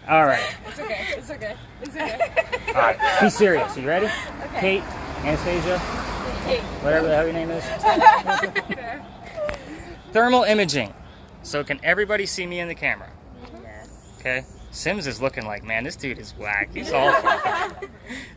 All right. It's okay. It's okay. It's okay. All right. Be serious. You ready? Okay. Kate, Anastasia, Kate. whatever the hell your name is. Thermal imaging. So can everybody see me in the camera? Yes. Okay. Sims is looking like, man, this dude is whack. He's awful.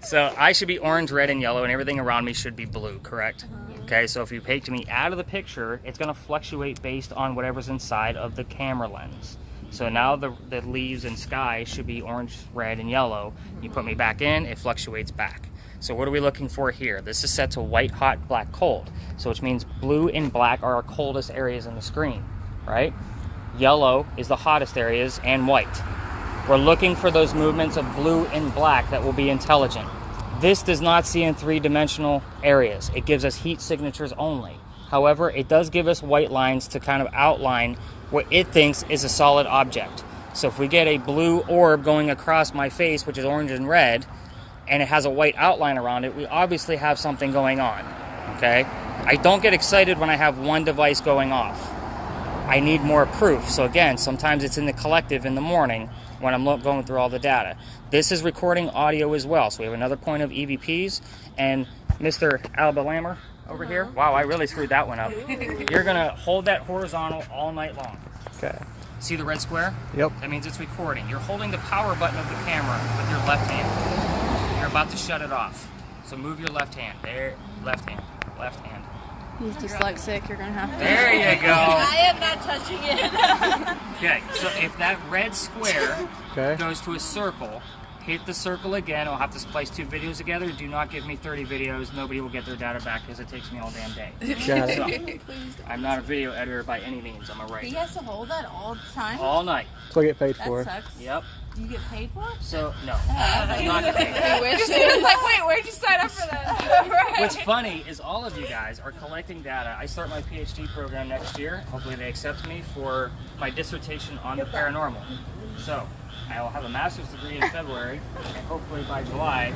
So I should be orange, red, and yellow, and everything around me should be blue, correct? Okay, so if you take me out of the picture, it's going to fluctuate based on whatever's inside of the camera lens. So now the leaves and sky should be orange, red, and yellow. You put me back in, it fluctuates back. So what are we looking for here? This is set to white, hot, black, cold. So which means blue and black are our coldest areas in the screen, right? Yellow is the hottest areas, and white. We're looking for those movements of blue and black that will be intelligent. This does not see in three-dimensional areas. It gives us heat signatures only. However, it does give us white lines to kind of outline what it thinks is a solid object. So if we get a blue orb going across my face, which is orange and red, and it has a white outline around it, we obviously have something going on, okay? I don't get excited when I have one device going off. I need more proof. So again, sometimes it's in the collective in the morning when I'm going through all the data. This is recording audio as well. So we have another point of EVPs. And Mr. Albalammer over here, wow, I really screwed that one up. You're gonna hold that horizontal all night long. Okay. See the red square? Yep. That means it's recording. You're holding the power button of the camera with your left hand. You're about to shut it off. So move your left hand. There, left hand, left hand. He's dyslexic. You're gonna have to. There you go. I am not touching it. Okay, so if that red square Okay. goes to a circle, hit the circle again. I'll have to splice two videos together. Do not give me 30 videos. Nobody will get their data back because it takes me all damn day. Got it. So, I'm not a video editor by any means. I'm a He writer. has to hold that all the time? All night. That's what I get paid That for. sucks. Yep. Do you get paid for it? So, no. I'm not getting paid. He was like, wait, where'd you sign up for that? Right. What's funny is all of you guys are collecting data. I start my PhD program next year. Hopefully they accept me for my dissertation on the paranormal. So I will have a master's degree in February, and hopefully by July,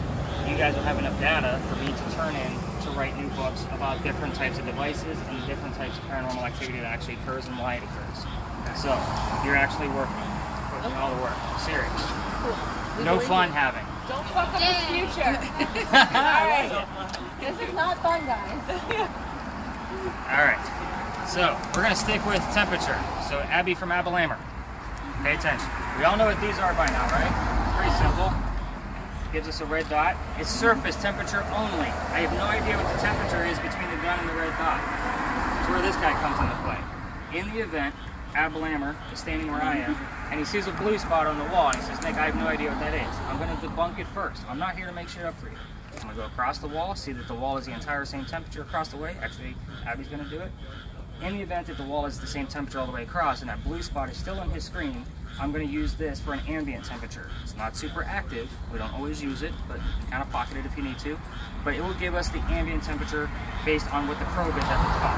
you guys will have enough data for me to turn in to write new books about different types of devices and different types of paranormal activity that actually occurs and why it occurs. So you're actually working, putting in all the work. Serious. No fun having. Don't fuck up his future. I like it. This is not fun, guys. All right, so we're gonna stick with temperature. So Abby from Abalammer, pay attention. We all know what these are by now, right? Pretty simple. Gives us a red dot. It's surface temperature only. I have no idea what the temperature is between the gun and the red dot. That's where this guy comes into play. In the event, Abalammer is standing where I am, and he sees a blue spot on the wall, and he says, Nick, I have no idea what that is. I'm gonna debunk it first. I'm not here to make shit up for you. I'm gonna go across the wall, see that the wall is the entire same temperature across the way. Actually, Abby's gonna do it. In the event that the wall is the same temperature all the way across and that blue spot is still on his screen, I'm going to use this for an ambient temperature. It's not super active. We don't always use it, but kind of pocket it if you need to. But it will give us the ambient temperature based on what the probe is at the top.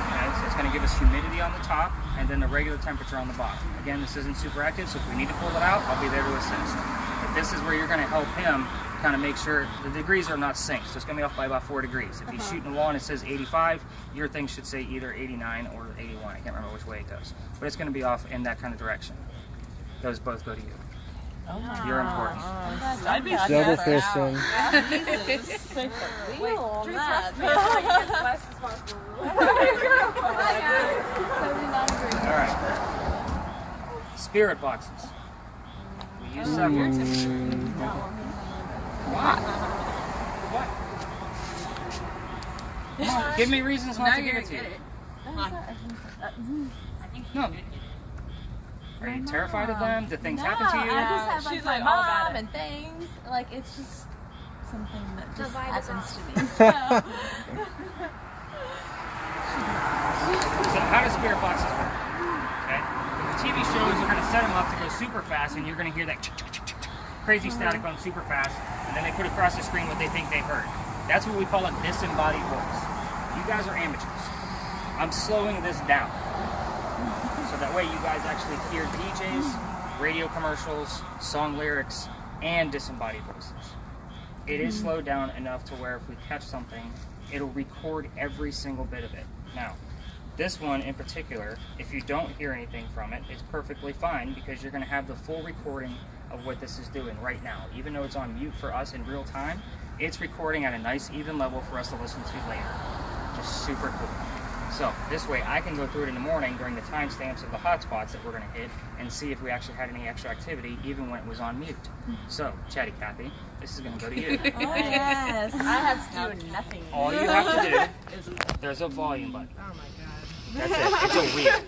Okay, so it's going to give us humidity on the top and then the regular temperature on the bottom. Again, this isn't super active, so if we need to pull it out, I'll be there to assist. But this is where you're going to help him kind of make sure the degrees are not synced. So it's going to be off by about 4 degrees. If he's shooting a wall and it says 85, your thing should say either 89 or 81. I can't remember which way it goes. But it's going to be off in that kind of direction. Those both go to you. You're important. I'd be Double fisting. real on that. All right. Spirit boxes. We use several. What? Come on, give me reasons not to give it to you. No. Are you terrified of them? Did things happen to you? I just have She's like like my all about mom it. and things. Like it's just something that just vibe is happens to me. So how do spirit boxes work? Okay. The TV shows are going to set them up to go super fast, and you're going to hear that crazy static going super fast, and then they put across the screen what they think they heard. That's what we call a disembodied voice. You guys are amateurs. I'm slowing this down. So that way you guys actually hear DJs, radio commercials, song lyrics, and disembodied voices. It is slowed down enough to where if we catch something, it'll record every single bit of it. Now, This one in particular, if you don't hear anything from it, it's perfectly fine because you're going to have the full recording of what this is doing right now. Even though it's on mute for us in real time, it's recording at a nice even level for us to listen to later. Just super cool. So this way I can go through it in the morning during the timestamps of the hotspots that we're going to hit and see if we actually had any extra activity even when it was on mute. So, Chatty Cathy, this is going to go to you. Oh yes. I have to do nothing. All you have to do, there's a volume button. Oh my god. That's it. It's a wheel.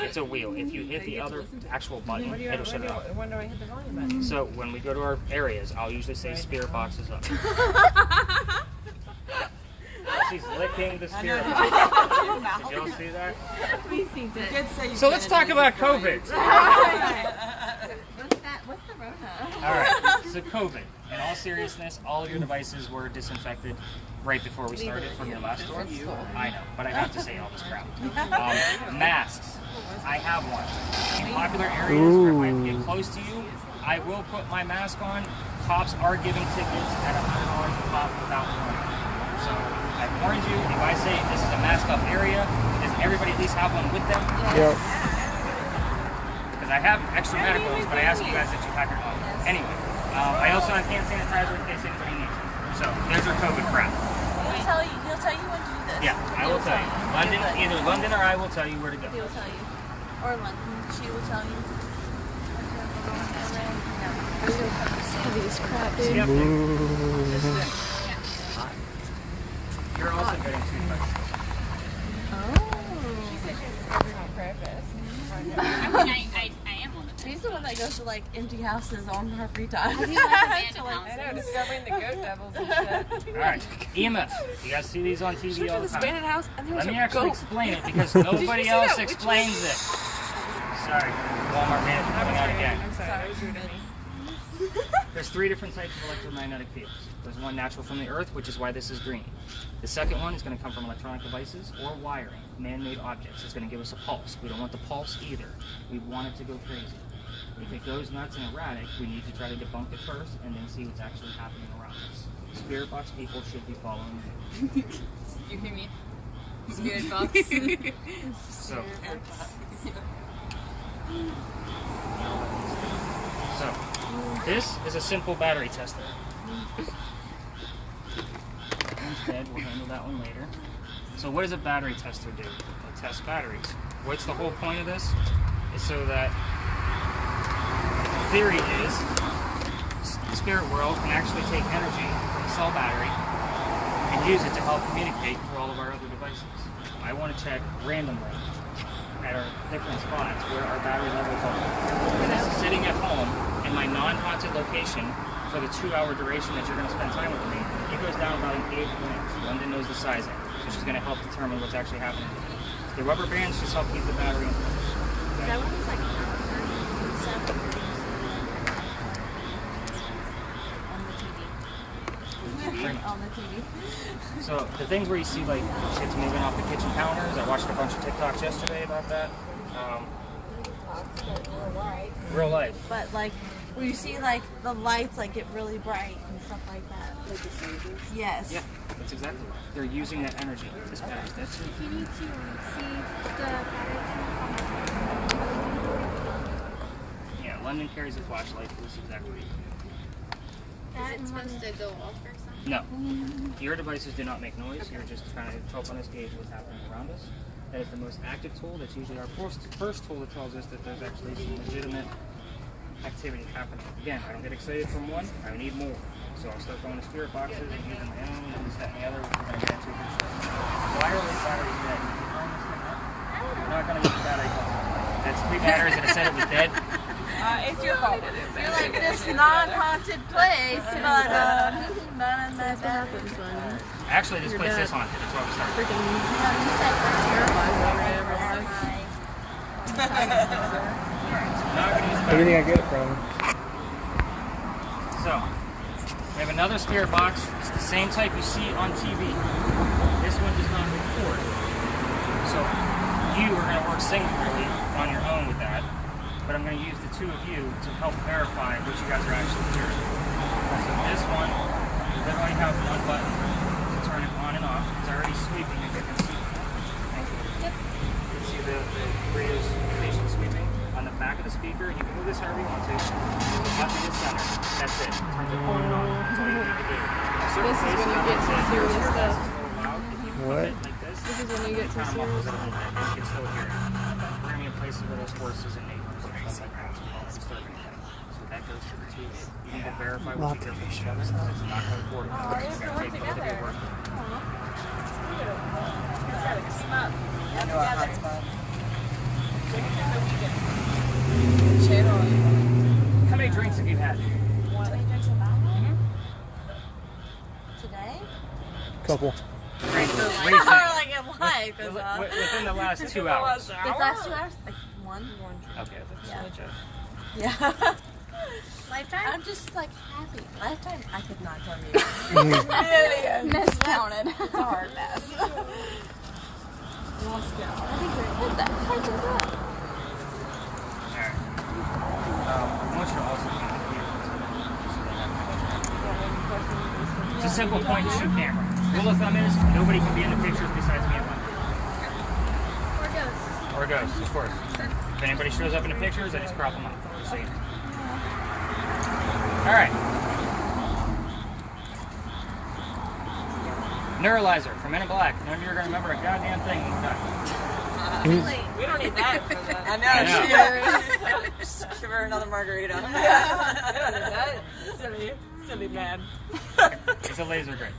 It's a wheel. If you hit the other actual button, it'll shut it off. When do I hit the volume button? So when we go to our areas, I'll usually say spirit box is up. She's licking the spirit box. Did y'all see that? We see it. So let's talk about COVID. What's that? What's the Rona? All right. So COVID. In all seriousness, all of your devices were disinfected right before we started from your last store. I know, but I have to say all this crap. Masks. I have one. In popular areas where if I get close to you, I will put my mask on. Cops are giving tickets at $100 a pop without warning. So I warned you, if I say this is a masked up area, does everybody at least have one with them? Yep. Because I have extra medicals, but I ask you guys that you pack your own. Anyway, I also have hand sanitizer in case anybody needs it. So there's our COVID crap. He'll tell you when to do this. Yeah, I will tell you. London, either London or I will tell you where to go. He'll tell you. Or London. She will tell you. These crap, See dude. up there? This is it. You're also getting toothbrushes. I am on the She's the one that goes to like empty houses on her free time. I do like abandoned houses. discovering the goat devils and shit. Alright, EMS. You guys see these on TV all the time. Abandoned house, and there was Let me a actually goat. explain it because nobody else that? Which explains it. Sorry, Walmart manager coming out again. I'm sorry, I was rude to me. There's 3 different types of electromagnetic fields. There's one natural from the earth, which is why this is green. The second one is going to come from electronic devices or wiring, man-made objects. It's going to give us a pulse. We don't want the pulse either. We want it to go crazy. If it goes nuts and erratic, we need to try to debunk it first and then see what's actually happening around us. Spirit box people should be following me. You hear me? Spirit box. So, this is a simple battery tester. Instead, we'll handle that one later. So what does a battery tester do? It tests batteries. What's the whole point of this? Is so that the theory is the spirit world can actually take energy from a cell battery and use it to help communicate through all of our other devices. I want to check randomly at our different spots where our battery levels are. And this is sitting at home in my non-haunted location for the 2-hour duration that you're going to spend time with me. It goes down about an 8 grams. London knows the sizing, so she's going to help determine what's actually happening. The rubber bands just help keep the battery in place. That one is like on the TV. So the things where you see like shit's moving off the kitchen counters, I watched a bunch of TikToks yesterday about that. Real life. But like where you see like the lights like get really bright and stuff like that. Yes. Yeah, that's exactly right. They're using that energy. This battery. That's it. You need to see the Yeah, London carries a flashlight for this exact reason. Is it supposed to go off or something? No. Your devices do not make noise. You're just trying to help us gauge what's happening around us. That is the most active tool. That's usually our first tool that tells us that there's actually some legitimate activity happening. Again, I don't get excited from one. I need more. So I'll start going to spirit boxes and using my own and this, that, and the other, which we're going to get into here shortly. Why are these batteries dead? Can you turn this thing up? We're not going to use the battery. That's 3 batteries that I said it was dead. It's your fault. You're like this non-haunted place, but none of that happens when Actually, this place is haunted. That's why we started. Alright, so now we're going to use the battery. Everything I get it from. So, we have another spirit box. It's the same type you see on TV. This one does not record. So, you are going to work singularly on your own with that. But I'm going to use the 2 of you to help verify what you guys are actually hearing. So this one, you literally have one button to turn it on and off. It's already sweeping, as you can see. Thank you. See the Doritos station sweeping on the back of the speaker? You can move this however you want to. Up to the center. That's it. Turn the phone on. That's all you need to do. This is when you get some serious stuff. What? Like this. This is when you get some Kind of muffles serious it a little bit. You can still hear it. We're going to be in places where there's horses and neighbors and stuff like that. So it's disturbing. So that goes to the TV. You need to verify what you get from each other. It's not going to record it. It's going to take both of your work. How many drinks have you had? Today? Couple. Recent. Like in life. Within the last 2 hours. The last 2 hours? Like one? Okay. Yeah. Lifetime? I'm just like happy. Lifetime, I could not tell you. Miscounted. It's a hard mess. What the heck is that? Alright. I want you to also keep it here. It's a simple point and shoot camera. Rule of thumb is nobody can be in the pictures besides me and Mike. Or ghosts. Or a ghost, of course. If anybody shows up in the pictures, I just crop them up. Just so you know. Alright. Neuralizer from Men in Black. None of you are going to remember a goddamn thing when we're done. We don't need that for that. I know. I know. Just give her another margarita. Silly man. It's a laser grid.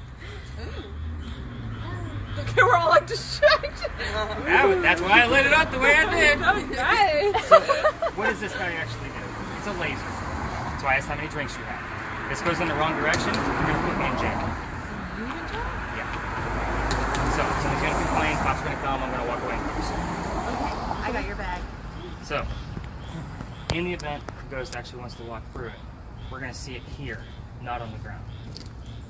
Okay, we're all like distracted. That's why I lit it up the way I did. Okay. So, what does this guy actually do? It's a laser. That's why I asked how many drinks you had. This goes in the wrong direction, you're going to put me in jail. Yeah. So, someone's going to complain, cops are going to come, I'm going to walk away and close. I got your bag. So, in the event the ghost actually wants to walk through it, we're going to see it here, not on the ground.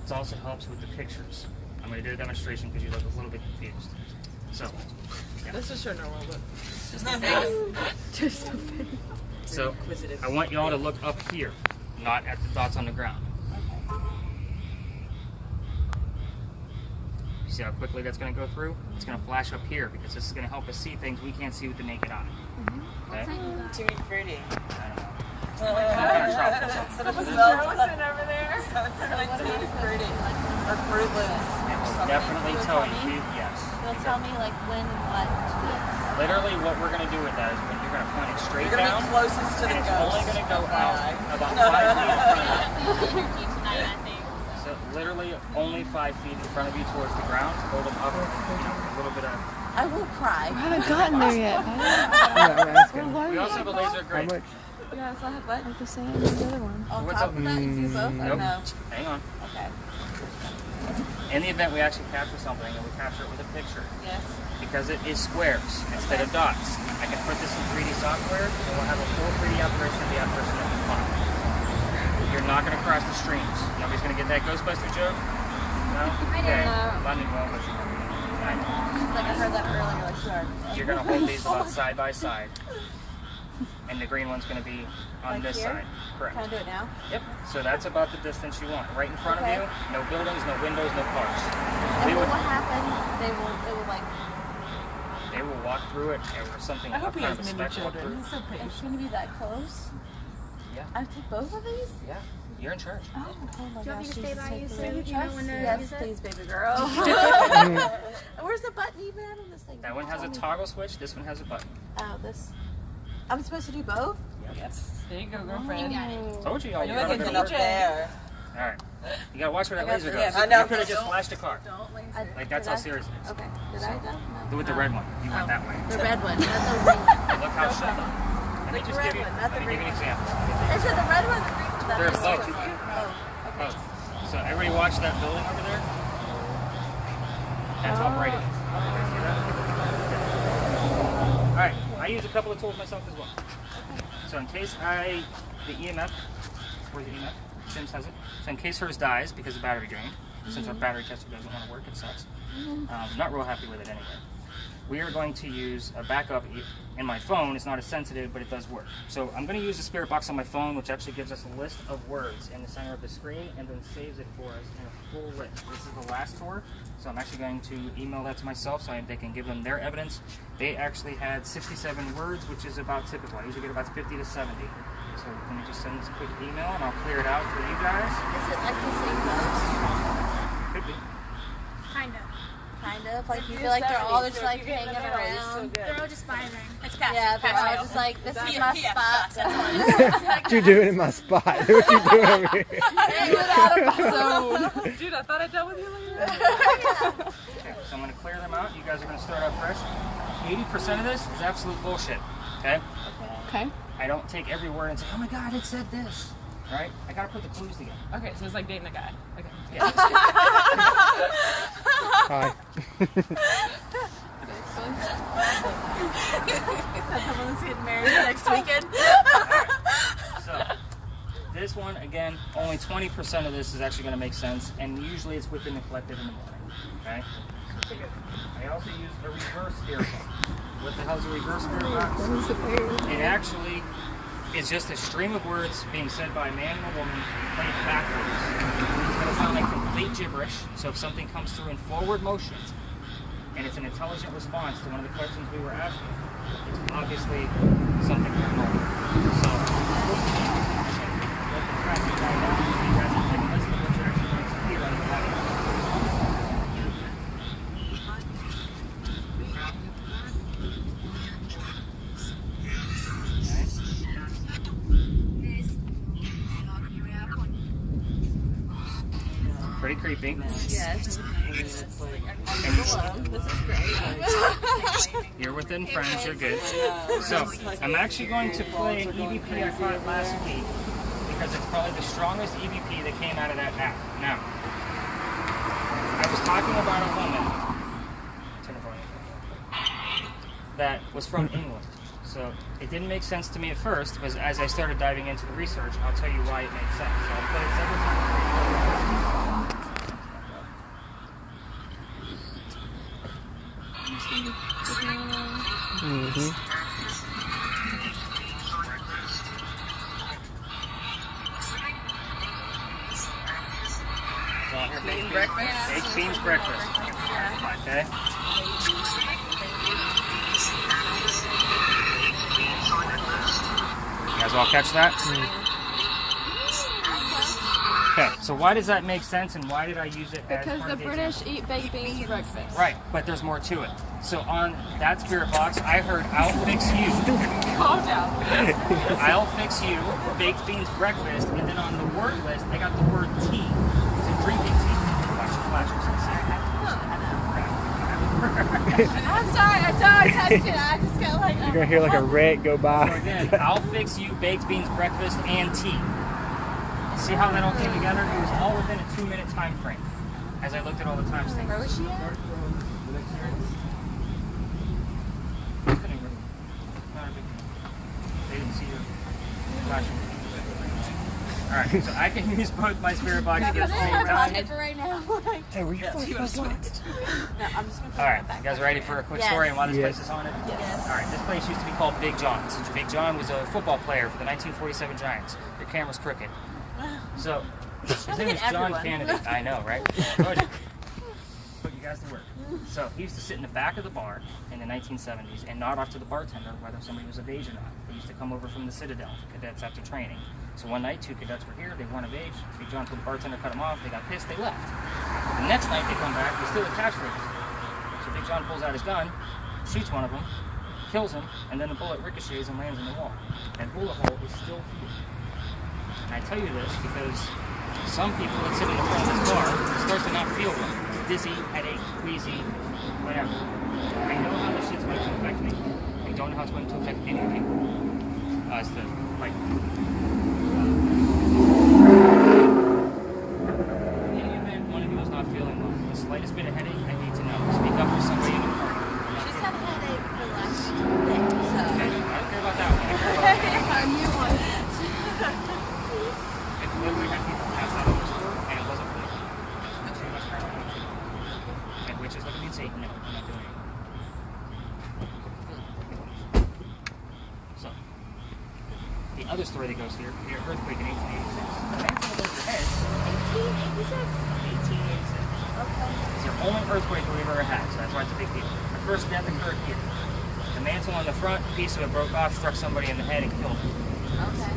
It also helps with the pictures. I'm going to do a demonstration because you look a little bit confused. So, Let's just show normal look. So, I want y'all to look up here, not at the dots on the ground. You see how quickly that's going to go through? It's going to flash up here because this is going to help us see things we can't see with the naked eye. Okay? Too pretty. I don't know. I'm gonna try this. Allison over there. Too pretty. Or Fruit Loops. It will definitely tell you, yes. It'll tell me like when and what. Literally, what we're going to do with that is when you're going to point it straight You're going to down, be closest to and the it's ghost. only going to go out about 5 feet in front of you. Energy tonight, I think. So literally only 5 feet in front of you towards the ground, hold them up, a little bit of... I will cry. I haven't gotten there yet. We also have a laser grid. How much? Yes, I have like the same as the other one. On What's top up? of that, you do both? Or Nope. no? Hang on. Okay. In the event we actually capture something and we capture it with a picture, Yes. because it is squares instead of dots, I can put this in 3D software and we'll have a full 3D operation of the operation of the clock. You're not going to cross the streams. Nobody's going to get that Ghostbuster joke? No? Okay. London won't, but I know. Like I heard that earlier, like sure. You're going to hold these about side by side. And the green one's going to be on Like this here? side. Correct. Can I do it now? Yep. So that's about the distance you want. Right in front Okay. of you, no buildings, no windows, no cars. And We then would, what happened? It will like. they will walk through it or something. I hope he kind has of a many spec walk children. through. It's going to be that close. Yeah. I take both of these. Yeah. You're in charge. Oh my Do you want me gosh, to stay Jesus, by take you the so baby you know trust? when to Yes, use it? please, baby girl. Where's the button even at on this thing? That one has a toggle switch. This one has a button. Oh, this. I'm supposed to do both? Yes. There you go, You girlfriend. got it. Told you y'all. You're You're looking gonna up there. All right. You gotta watch where that laser goes. yeah, I know. You could have just flashed a car. Like that's how Did I? serious it is. Okay. Did I? No. Do with the red one. You went that way. The red one, not the green. Look how shut. Let me just red give you. one, not the Let me give you an green example. Is it the red one? Or the green one? They're That both. is- Oh, okay. Oh. So everybody watch that building over there? That's how bright it is. See that? Alright, I use a couple of tools myself as well. So in case the EMF, where's the EMF? Sims has it. So in case hers dies because the battery drained, since our battery tester doesn't want to work, it sucks. Not real happy with it anyway. we are going to use a backup in my phone. It's not as sensitive, but it does work. So I'm going to use the Spirit Box on my phone, which actually gives us a list of words in the center of the screen and then saves it for us in a full list. This is the last tour, so I'm actually going to email that to myself so they can give them their evidence. They actually had 67 words, which is about typical. I usually get about 50 to 70. So let me just send this quick email and I'll clear it out for you guys. Is it like the same ghost? Could be. Kind of. Kind of. Like you feel like they're all just like hanging around. They're all just vibing. It's past. Yeah, they're all just like, this is my spot. What you doing in my spot? What you doing over here? Dude, I thought I dealt with you later. Okay, so I'm going to clear them out. You guys are going to start out fresh. 80% of this is absolute bullshit. Okay? Okay. I don't take every word and say, oh my god, it said this. Alright? I gotta put the clues together. Okay, so it's like dating a guy. Okay. Yeah. Hi. Someone's getting married next weekend. So, this one, again, only 20% of this is actually going to make sense, and usually it's within the collective in the morning. Okay? I also use a reverse spirit box. What the hell is a reverse spirit box? It actually is just a stream of words being said by a man and a woman played backwards. It's going to sound like complete gibberish, so if something comes through in forward motion, and it's an intelligent response to one of the questions we were asking, it's obviously something paranormal. So, let the track you guys out. You guys can take a listen to what you're actually going to hear on the audio. Pretty creepy. Yes. And you're within friends, you're good. So, I'm actually going to play an EVP I caught last week because it's probably the strongest EVP that came out of that app. Now, I was talking about a woman turn it on, that was from England. So, it didn't make sense to me at first, but as I started diving into the research, I'll tell you why it made sense. So, I'll play it several times. Mm-hmm. Baked beans breakfast. Okay. You guys all catch that? Okay, so why does that make sense and why did I use it as Because part the of the British eat baked beans for breakfast. Right, but there's more to it. So on that spirit box, I heard I'll fix you. Calm down. I'll fix you, baked beans breakfast, and then on the word list, I got the word tea. It's a drinking tea. Watch the flashers. I'm sorry, I thought I touched it. I just got like, You're gonna hear like a wreck go So by. again, I'll fix you, baked beans breakfast, and tea. See how that all came together? It was all within a 2-minute time frame. As I looked at all the timestamps. where was she at? They didn't see your flashing. Alright, so I can use both my spirit box to get us the same time. right now. Hey, were you I'm just gonna put Alright, you guys ready for a quick Yes. story on why this Yes. place is haunted? Yes. Alright, this place used to be called Big John's. Big John was a football player for the 1947 Giants. Your camera's crooked. So, his name is John everyone. Kennedy. I know, right? Told you. Put you guys to work. So, he used to sit in the back of the bar in the 1970s and nod off to the bartender whether somebody was of age or not. They used to come over from the Citadel, cadets after training. So one night, 2 cadets were here, they weren't of age. Big John told the bartender, cut them off, they got pissed, they left. The next night they come back, they steal the cash register. So Big John pulls out his gun, shoots one of them, kills him, and then the bullet ricochets and lands in the wall. That bullet hole is still here. And I tell you this because some people that sit in the front of this bar start to not feel well. Dizzy, headache, queasy, whatever. I know how this shit's going to affect me. I don't know how it's going to affect any people. It's the, like, in any event, one of you is not feeling well. The slightest bit of headache, I need to know. Speak up for somebody in the party. She's had a headache for the last day, so. Okay, I don't care about that one. I care about that one. If literally had people pass out on the store and it wasn't really too much paranormal. And witches look at me and say, no, I'm not doing it. The other story that goes here, the earthquake in 1886. The mantle above your head, 1886. Okay. It's the only earthquake we've ever had, so that's why it's a big deal. The first death occurred here. The mantle on the front, a piece of it broke off, struck somebody in the head and killed him. Okay.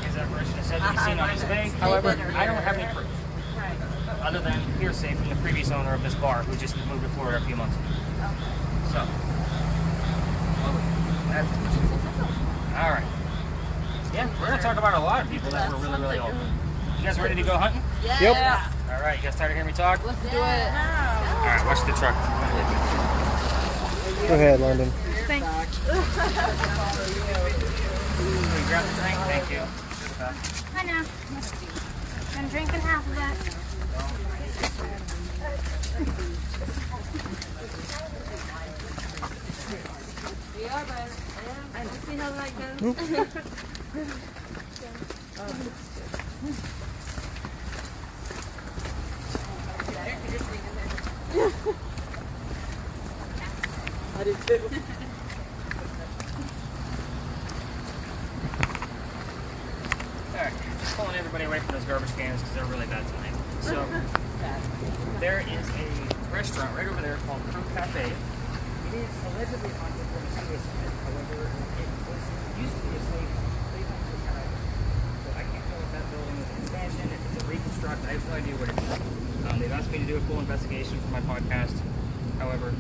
Is that version is said to be seen on his face? However, I don't have any proof. Right. Other than hearsay from the previous owner of this bar who just moved to Florida a few months ago. Okay. So, that's all right. Yeah, we're gonna talk about a lot of people that were really, really old. You guys ready to go hunting? Yeah. Yep. All right, you guys tired of hearing me talk? Let's do it. All right, watch the truck. Go ahead, London. Grab the drink. Thank you. I know. I'm drinking half of that. I just see how that goes. I do too. Alright, just pulling everybody away from those garbage cans because they're really bad tonight. So, there is a restaurant right over there called Crew Cafe. It is allegedly haunted from a previous site. However, it was used to be a slave house. So I can't tell if that building is an expansion, if it's a reconstruct. I have no idea what it is. They've asked me to do a full investigation for my podcast. However,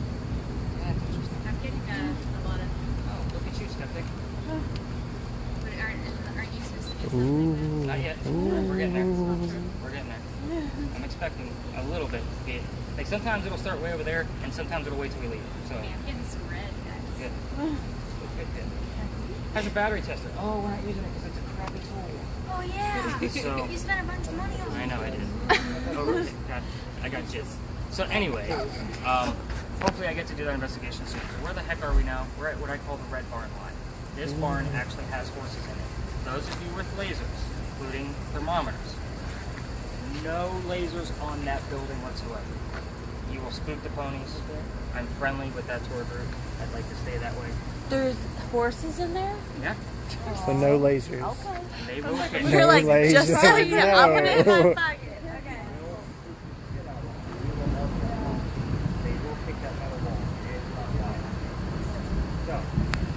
that's interesting. I'm getting a lot of. Oh, look at you, skeptic. But aren't you supposed to get Ooh. Not yet. We're getting there. We're getting there. I'm expecting a little bit to be. Like sometimes it'll start way over there, and sometimes it'll wait till we leave. So I'm getting some red, guys. good. Good. How's your battery tester? Oh, we're not using it because it's a crappy tool. Oh yeah. So You spent a bunch of money on it. I know I did. Oh, I got jizz. So anyway, hopefully I get to do that investigation soon. So where the heck are we now? We're at what I call the Red Barn lot. This barn actually has horses in it. Those of you with lasers, including thermometers, no lasers on that building whatsoever. You will spook the ponies. I'm friendly with that tour group. I'd like to stay that way. There's horses in there? Yeah, So no lasers. Okay. they will hit. No You're like, just lasers. so you know, I'm gonna hit my No. pocket. Okay. They will kick that metal wall. It's not fine. So,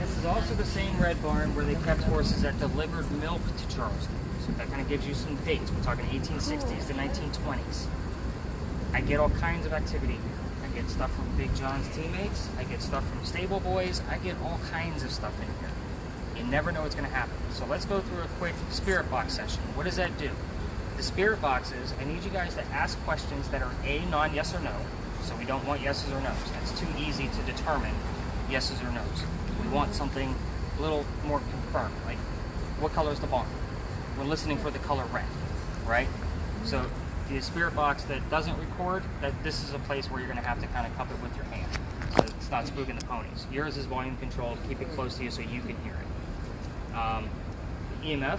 this is also the same red barn where they kept horses that delivered milk to Charleston. So that kind of gives you some dates. We're talking 1860s to 1920s. I get all kinds of activity here. I get stuff from Big John's teammates. I get stuff from Stable Boys. I get all kinds of stuff in here. You never know what's going to happen. So let's go through a quick spirit box session. What does that do? The spirit boxes, I need you guys to ask questions that are A, non-yes or no. So we don't want yeses or nos. That's too easy to determine yeses or nos. We want something a little more confirmed, like what color is the barn? We're listening for the color red, right? So the spirit box that doesn't record, that this is a place where you're going to have to kind of cup it with your hand, so it's not spooking the ponies. Yours is volume controlled. Keep it close to you so you can hear it. EMF,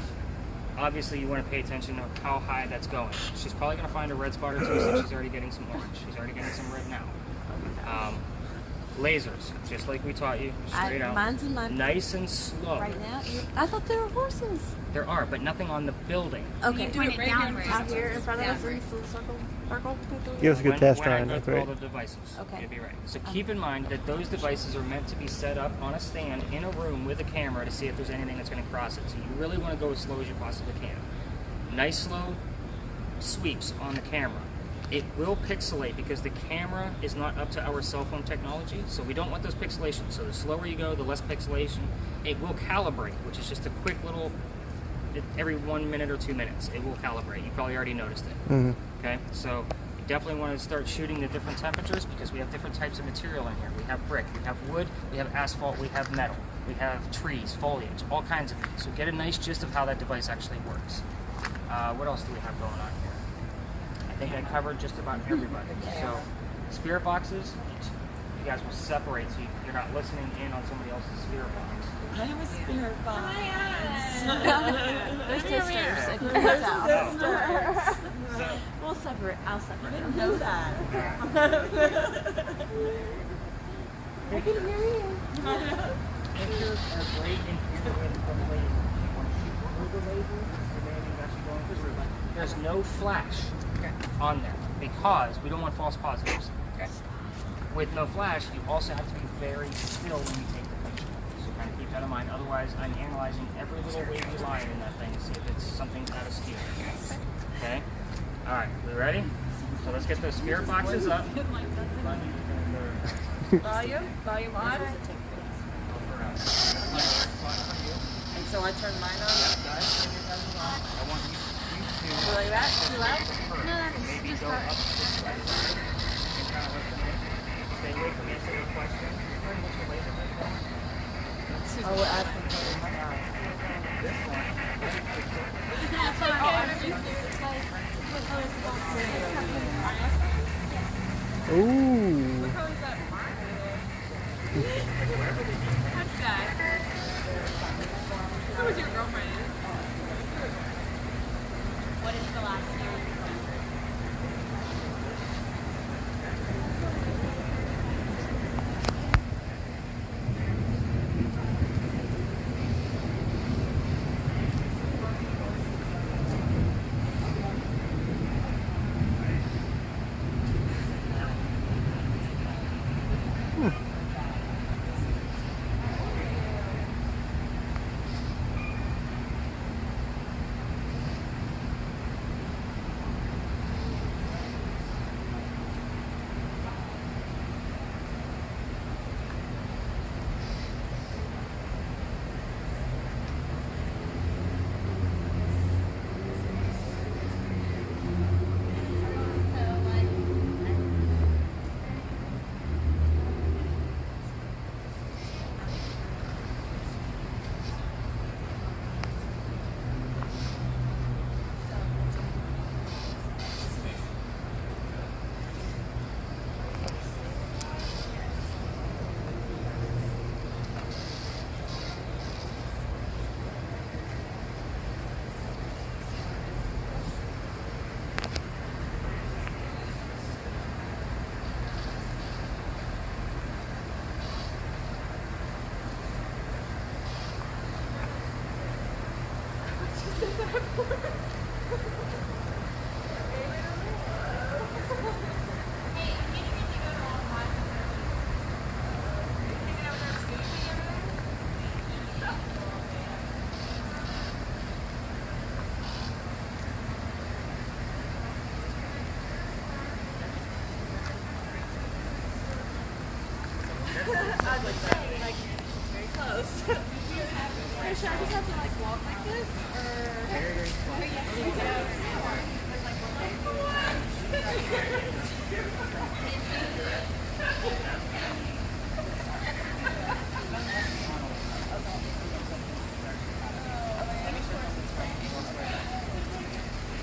obviously you want to pay attention to how high that's going. She's probably going to find a red spot or two, so she's already getting some orange. She's already getting some red now. Lasers, just like we taught you, straight out. Mine's in my Nice and slow. right now. I thought there were horses. There are, but nothing on the building. Okay. Point it downward. Out here in front of us in the circle. Give us a good test when I run. go That's through all right. the devices, Okay. you'll be ready. So keep in mind that those devices are meant to be set up on a stand in a room with a camera to see if there's anything that's going to cross it. So you really want to go as slow as you possibly can. Nice slow sweeps on the camera. It will pixelate because the camera is not up to our cell phone technology, so we don't want those pixelations. So the slower you go, the less pixelation. It will calibrate, which is just a quick little, every 1 minute or 2 minutes, it will calibrate. You probably already noticed it. Mhm. Okay, so you definitely want to start shooting the different temperatures because we have different types of material in here. We have brick, we have wood, we have asphalt, we have metal, we have trees, foliage, all kinds of things. So get a nice gist of how that device actually works. What else do we have going on here? I think I covered just about everybody. So spirit boxes, you guys will separate so you're not listening in on somebody else's spirit box. I have a spirit box. They're sisters. If you can tell. So, We'll separate. I'll separate. I didn't know that. I can hear you. pictures are great in here with the ladies. You want to shoot there's no flash on there because we don't want false positives. Okay. With no flash, you also have to be very still when you take the picture. So kind of keep that in mind. Otherwise, I'm analyzing every little wavy line in that thing to see if it's something out of skew. Okay? All right, we ready? So let's get those spirit boxes up. Volume on. And so I turn mine on. I want you to Like that? Too loud? maybe go up this way. And kind of listen in. Stay away from answering the question. What's your laser gun for? Oh, we're asking for This one. Ooh. Who was your girlfriend? What is the last year?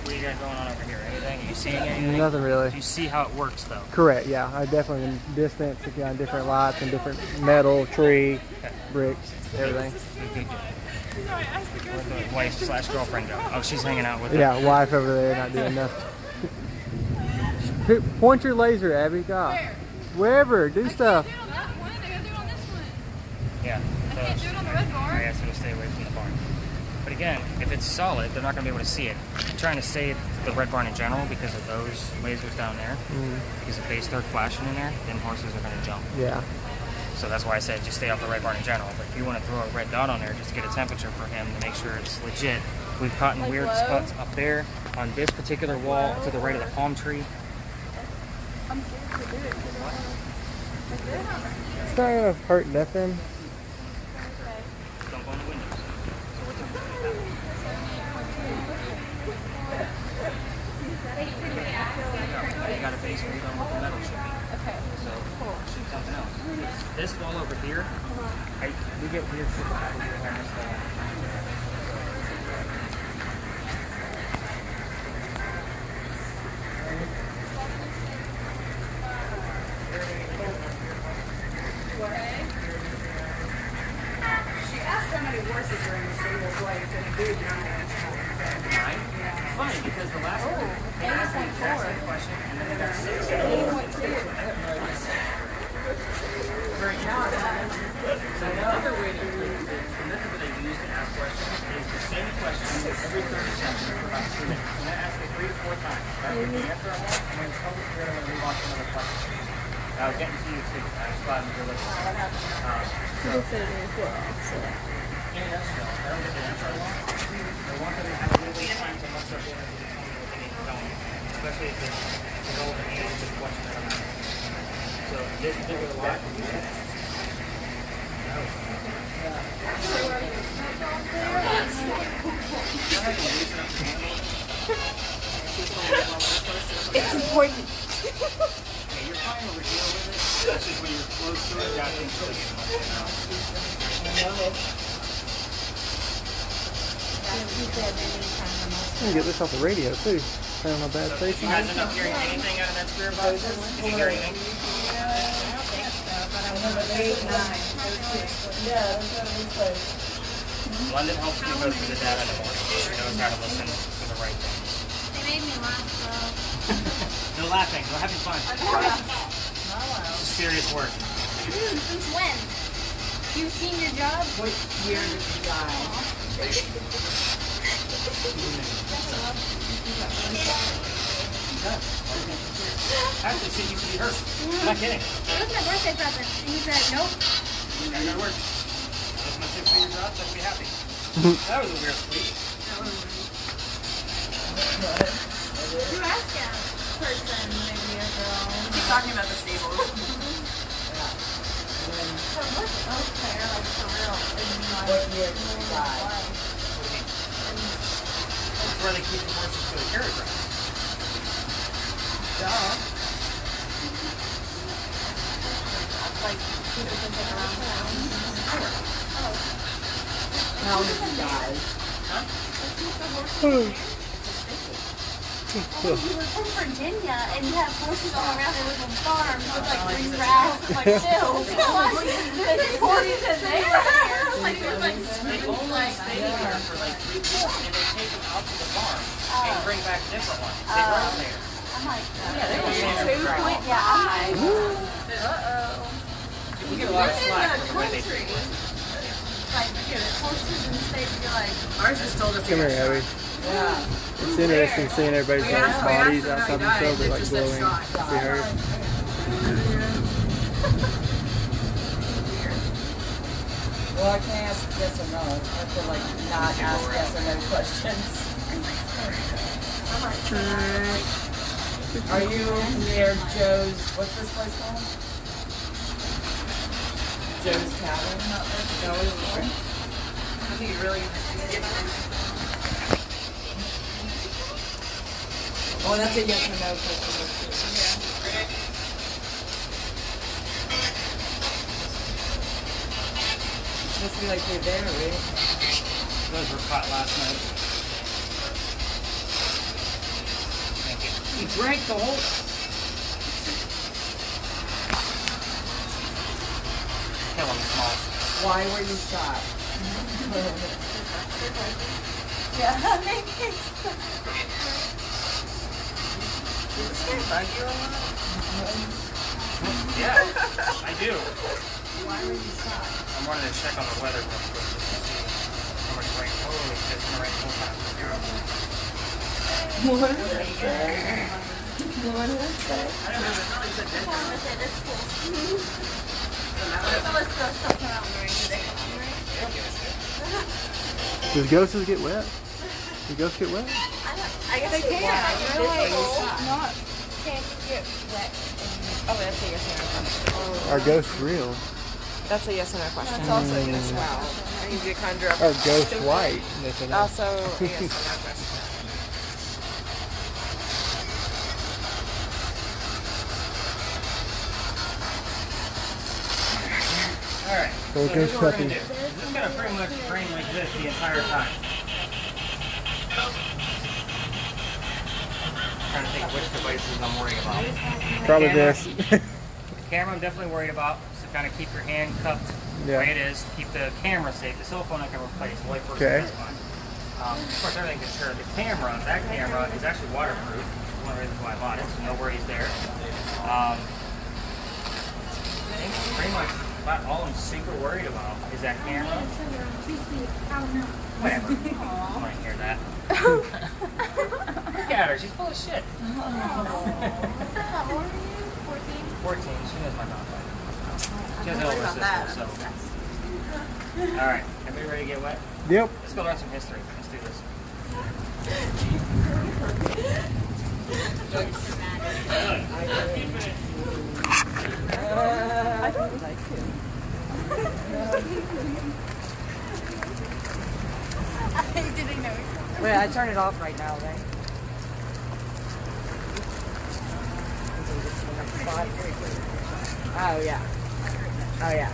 What do you got going on over here? Anything? Are you seeing anything? Nothing really. Do you see how it works though? Correct, yeah. I definitely can distance on different lights and different metal, tree, bricks, everything. Where'd the wife/girlfriend go? Oh, she's hanging out with her. Yeah, wife over there not doing nothing. Point your laser, Abby. God. Wherever. Do stuff. Do it on that one. I gotta do it on this one. Yeah. I can't do it on the red bar. I asked her to stay away from the barn. But again, if it's solid, they're not going to be able to see it. I'm trying to save the red barn in general because of those lasers down there. Because if they start flashing in there, then horses are going to jump. Yeah. So that's why I said just stay off the red barn in general. But if you want to throw a red dot on there just to get a temperature for him to make sure it's legit, we've caught in weird spots up there on this particular wall to the right of the palm tree. It's not going to hurt nothing. Don't go in the windows. So what's up? You got a base read on what the metal should be. Okay. So shoot something else. This wall over here, we get weird shit over here on this wall. She asked how many horses are in the stable, so I said, dude, 9. Nine? Funny, because the last one, they asked me the exact same question, and then they got 6. Right now, the method that I use to ask questions is the same question. question every 30 seconds for about 2 minutes. I'm going to ask it 3 to 4 times. That way the answer I want, and then tell the spirit I'm going to move on to another question. I was getting to you too. I was glad you're listening. Yeah, that's true. I don't get the answer I want. I want them to have a little bit of time to muster up the energy to tell me what they need to tell me. Especially if it's relevant to the question that I'm asking. So this particular lot, It's important. okay, you're fine over here with it. That's just when you're close to it, that's when it's You can get this off the radio too. Turn on a bad Did you station. guys end up hearing anything out of that spirit box? Did you hear anything? London helps me go through the data in the morning. She knows how to listen for the right thing. They made me laugh, though. They're laughing. They're having fun. This is serious work. Dude, since when? You've seen your job? What year did you die? Actually, she used to be hurt. I'm not kidding. It was my birthday present. And he said, nope. Gotta go to work. That's my 6-figure job, so I can be happy. That was a weird tweet. You asked a person, maybe a girl. Keep talking about the stables. So what's up there, like for real? What year did you die? That's where they keep the horses for the carrot ground. Like people can take around town. How did you die? You were from Virginia and you have horses all around. They live on farms with like green grass and like fields. The horses and they were here. Like it was like They only stay here for like 3 weeks, and they take them out to the farm and bring back different ones. They rotate. I'm like, They don't stand there for very long. yeah, I'm like, We get a lot of slack for the way they treat us. like you get horses in the states. You're like, Ours just told us Come here, Abby. Yeah. It's interesting seeing everybody's bodies outside themselves. They're like glowing. See her? Well, I can't ask yes or no. I have to like not ask yes or no questions. Are you near Joe's? What's this place called? Joe's Tavern. Is that what it's called? I think you really. Oh, that's a yes or no question. Must be like you're there, right? Those were caught last night. Thank you. He drank the whole. Kill him, small. Why were you shot? yeah, that makes sense. Yeah, I do. Why were you shot? I'm wanting to check on the weather real quick just to see how much rain. Holy shit, it's gonna rain the whole time. What did it say? What did it say? I don't know, it's not like it's a dead It's cool. So let's go stuff around during the day. Does ghosts get wet? Do ghosts get wet? I guess they can. You're like, not. Can't get wet. Oh, that's a yes or no question. Are ghosts real? That's a yes or no question. That's also a as well. I need you to conjure up. Are ghosts white? Yes or no? Also a yes or no question. Alright, so Well, here's ghost what we're gonna puppy. do. This is gonna pretty much rain like this the entire time. Trying to think which devices I'm worried about. Probably Camera. this. The camera I'm definitely worried about, so kind of keep your hand cupped the Yeah. way it is. Keep the camera safe. The cell phone I can replace. The white person Okay. is fine. Of course, everything's insured. The camera, that camera is actually waterproof. That's one of the reasons why I bought it, so no worries there. I think pretty much about all I'm super worried about is that camera. Whatever. I'm gonna Look at her. She's full of shit. 14. She knows my mom. She has an older sister, so. All right. Everybody ready to get wet? Yep. Let's go learn some history. Let's do this. I don't like it. Didn't know. Wait, I turn it off right now, right? Oh yeah. Oh yeah.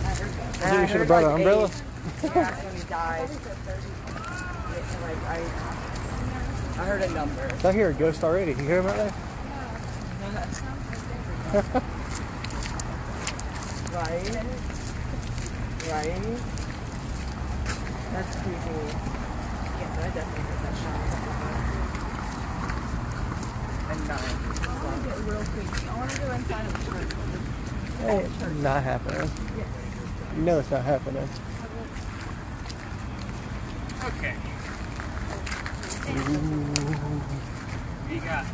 I think you should have brought an umbrella. That's when he died. Like I heard a number. I hear a ghost already. You hear him out there? Right? Right? That's creepy. Yeah, I definitely heard that shot. And 9. I want to get real creepy. I want to go inside of the church. Hey, it's not happening. You know it's not happening. Okay. What do you got?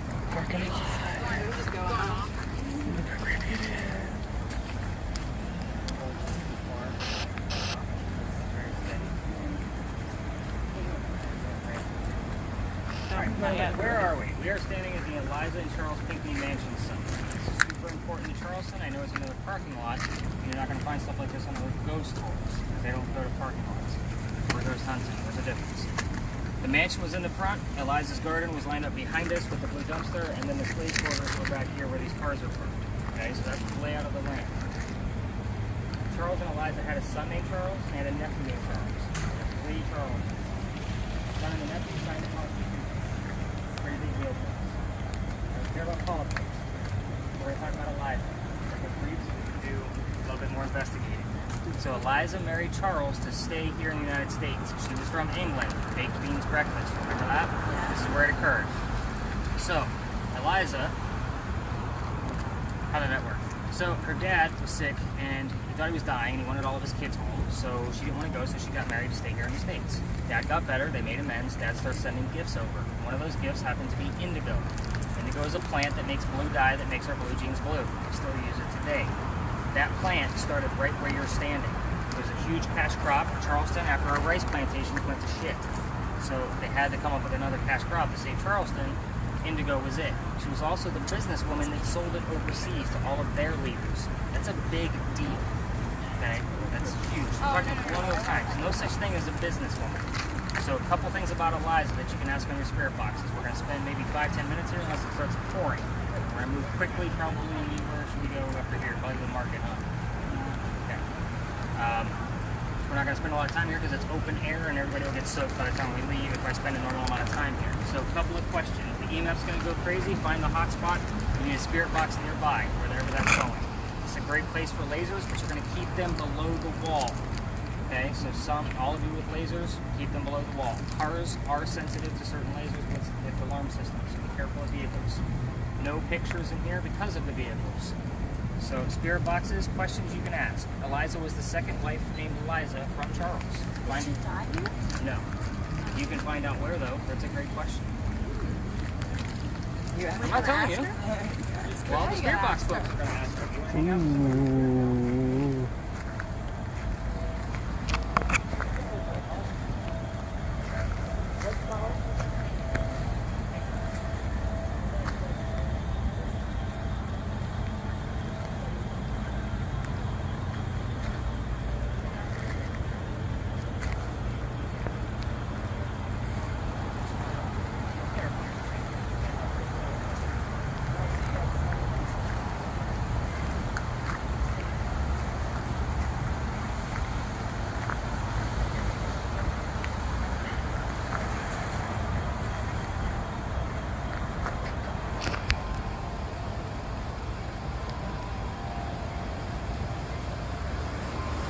Alright, where are we? We are standing at the Eliza and Charles Pinckney Mansion Summit. This is super important to Charleston. I know it's another parking lot. You're not going to find stuff like this on other ghost tours. They don't go to parking lots. Or ghost hunting. There's a difference. The mansion was in the front. Eliza's garden was lined up behind us with the blue dumpster, and then the slave quarters were back here where these cars are parked. Okay, so that's the layout of the land. Charles and Eliza had a son named Charles and had a nephew named Charles. Lee Charles. Son and the nephew signed a policy. Pretty big deal for us. I don't care about politics. We're going to talk about Eliza. If briefs, we can do a little bit more investigating. So Eliza married Charles to stay here in the United States. She was from England. Baked beans breakfast. Remember that? Yeah. This is where it occurred. So, Eliza, how did that work? So her dad was sick and he thought he was dying and he wanted all of his kids home. So she didn't want to go, so she got married to stay here in the States. Dad got better, they made amends. Dad started sending gifts over. One of those gifts happened to be indigo. Indigo is a plant that makes blue dye that makes our blue jeans blue. We still use it today. That plant started right where you're standing. There's a huge cash crop in Charleston after our rice plantations went to shit. So they had to come up with another cash crop to save Charleston. Indigo was it. She was also the businesswoman that sold it overseas to all of their leaders. That's a big deal. Okay? That's huge. We're talking colonial times. No such thing as a businesswoman. So a couple things about Eliza that you can ask on your spirit boxes. We're going to spend maybe 5-10 minutes here unless it starts pouring. We're going to move quickly, probably. Where should we go after here? Probably to the market, huh? Okay. We're not going to spend a lot of time here because it's open air and everybody will get soaked by the time we leave if I spend a normal amount of time here. So a couple of questions. The EMF's going to go crazy. Find the hot spot. You need a spirit box nearby, wherever that's going. It's a great place for lasers, but you're going to keep them below the wall. Okay, so all of you with lasers, keep them below the wall. Cars are sensitive to certain lasers with alarm systems, so be careful of vehicles. No pictures in here because of the vehicles. So spirit boxes, questions you can ask. Eliza was the second wife named Eliza from Charles. Did she die? No. You can find out where though. That's a great question. I'm not telling you. Well, the spirit box folks are going to ask her. If you want to hang out with them.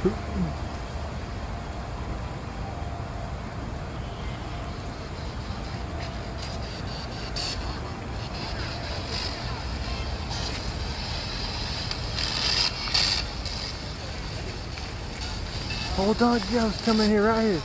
Ooh. Hold on, ghost coming here right here.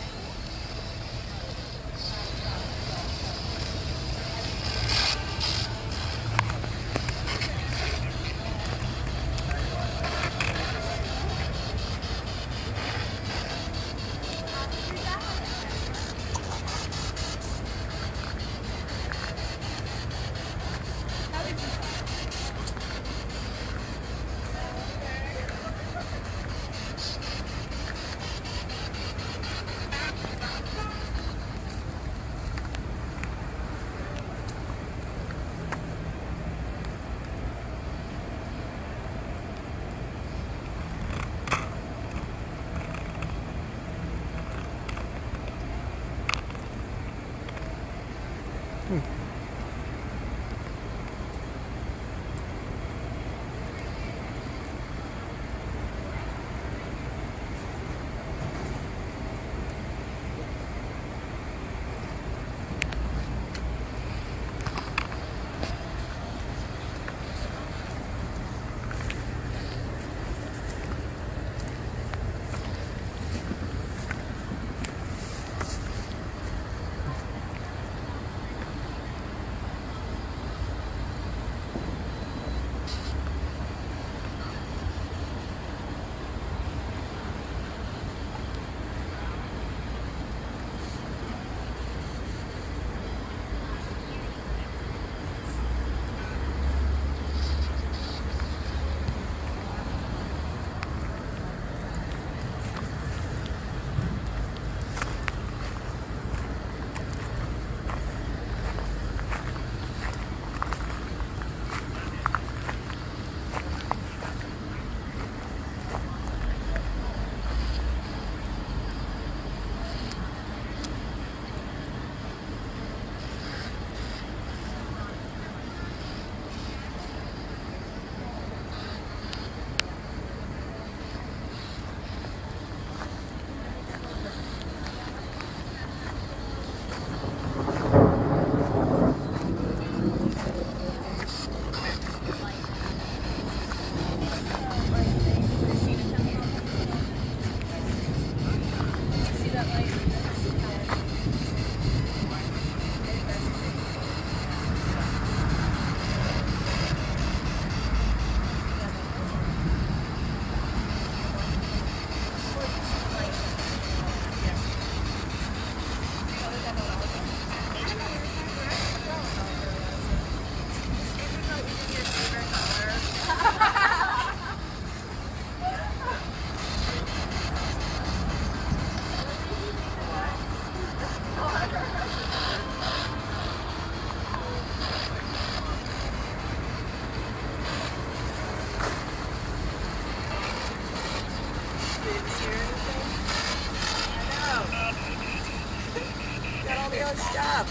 Got all the other stuff.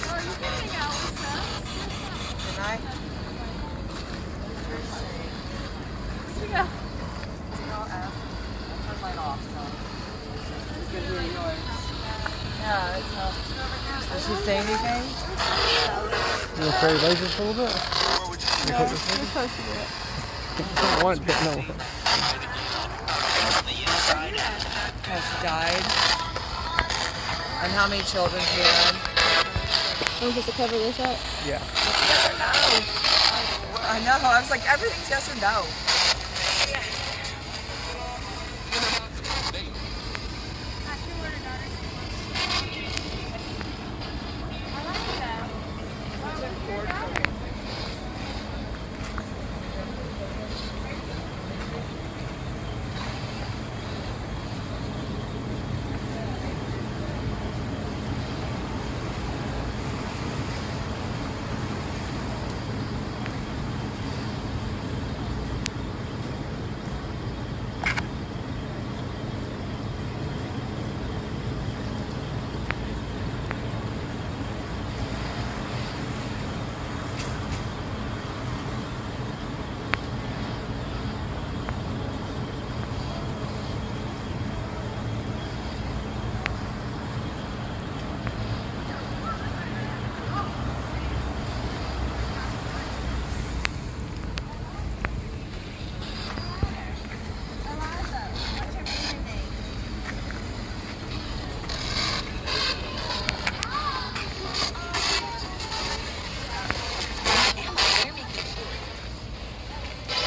Oh, you can hang out with us. Can I? Yeah. I'll turn mine off, so. It's good to hear yours. Yeah, it's not. Does she say anything? You want to trade lasers for a little bit? No, you're supposed to do it. I don't want it, but no. Has died. And how many children she had? I'm supposed to cover this up? Yeah. Yes or no? I know. I was like, everything's yes or no.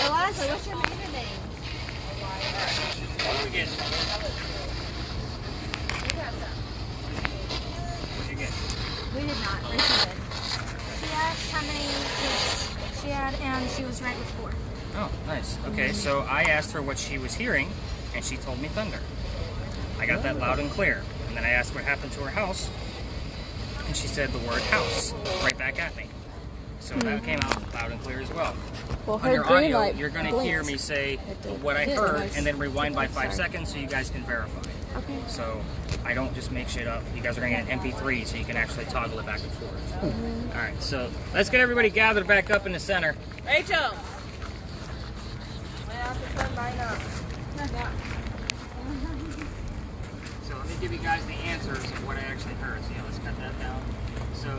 Eliza, what's your maiden name? What do we get? What'd you get? We did not. Rachel did. She asked how many kids she had, and she was right with 4. Oh, nice. Okay, so I asked her what she was hearing, and she told me thunder. I got that loud and clear. And then I asked what happened to her house, and she said the word house right back at me. So that came out loud and clear as well. Well, On her your green audio, light you're going to blinked. hear me say It did. what I It did. heard Nice. and then rewind by Okay, 5 sorry. seconds so you guys can verify. Okay. So I don't just make shit up. You guys are gonna get an MP3 so you can actually toggle it back and forth. All right, so let's get everybody gathered back up in the center. Rachel. So let me give you guys the answers of what I actually heard. So yeah, let's cut that down. So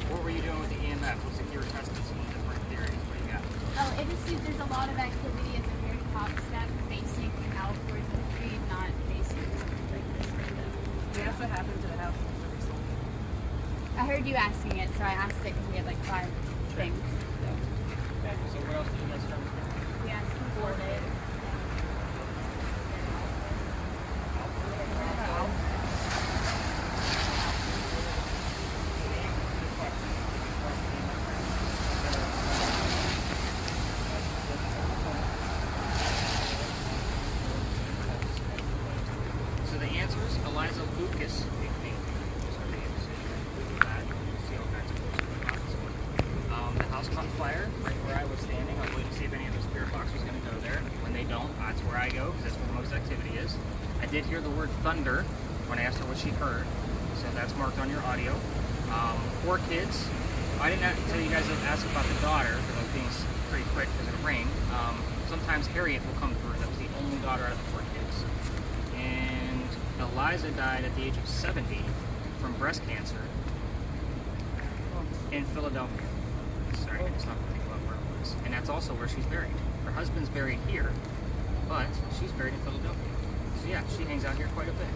what were you doing with the EMF? Looks like you were testing some different theories. What do you got? Oh, it just seems there's a lot of activity at the very top step, facing outwards and feet, not facing like this window. Guess what happened to the house that was sold? I heard you asking it, so I asked it because we had like 5 things. So Okay, so what else did you guys start with? we asked for it. So the answers, Eliza Lucas, the house caught fire right where I was standing. I was waiting to see if any of the spirit box was going to go there. When they don't, that's where I go because that's where most activity is. I did hear the word thunder when I asked her what she heard, so that's marked on your audio. 4 kids. I didn't tell you guys to ask about the daughter because I was being pretty quick because of the rain. Sometimes Harriet will come through. That was the only daughter out of the 4 kids. And Eliza died at the age of 70 from breast cancer in Philadelphia. Sorry, I just not think about where it was. And that's also where she's buried. Her husband's buried here, but she's buried in Philadelphia. So yeah, she hangs out here quite a bit.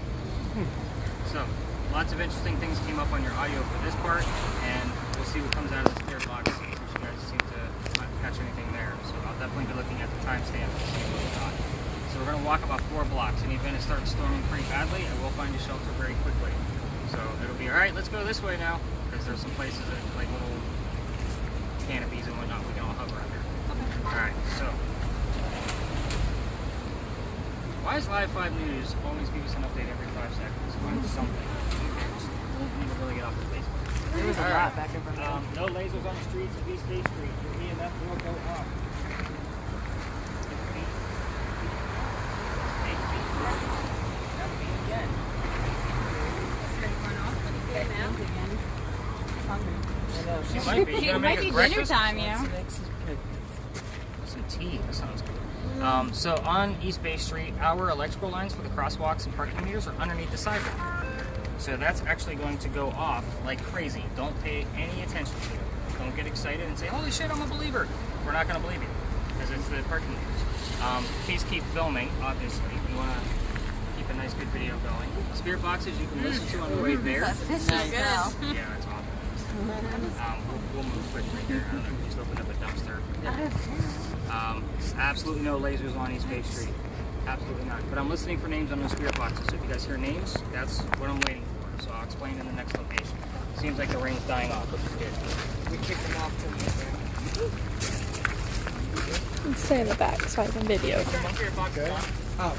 So, lots of interesting things came up on your audio for this part, and we'll see what comes out of the spirit box. Which you guys seem to not catch anything there. So I'll definitely be looking at the timestamp and see what we got. So we're gonna walk about 4 blocks. In the event it starts storming pretty badly, I will find a shelter very quickly. So it'll be alright, let's go this way now. Because there's some places that like little canopies and whatnot we can all hover under. Alright, so why does Live 5 News always give us an update every 5 seconds? Why is something? We need to really get off the Facebook. There was a lot back in front of No lasers on the streets of East Bay Street. Your EMF will go off. 8 feet. 8 feet. That would be again. She might be. You gonna make us breakfast? Some tea. That sounds good. So on East Bay Street, our electrical lines for the crosswalks and parking meters are underneath the sidewalk. So that's actually going to go off like crazy. Don't pay any attention to it. Don't get excited and say, holy shit, I'm a believer. We're not going to believe you because it's the parking meters. Please keep filming, obviously. You want to keep a nice, good video going. Spirit boxes you can listen to on the way there. Yeah, it's awful. We'll move quickly here. I don't know, we just opened up a dumpster. Absolutely no lasers on East Bay Street. Absolutely not. But I'm listening for names on those spirit boxes. So if you guys hear names, that's what I'm waiting for. So I'll explain in the next location. Seems like the rain's dying off, which is good. We kicked them off till the Stay in the back so I can video. Okay. Oh.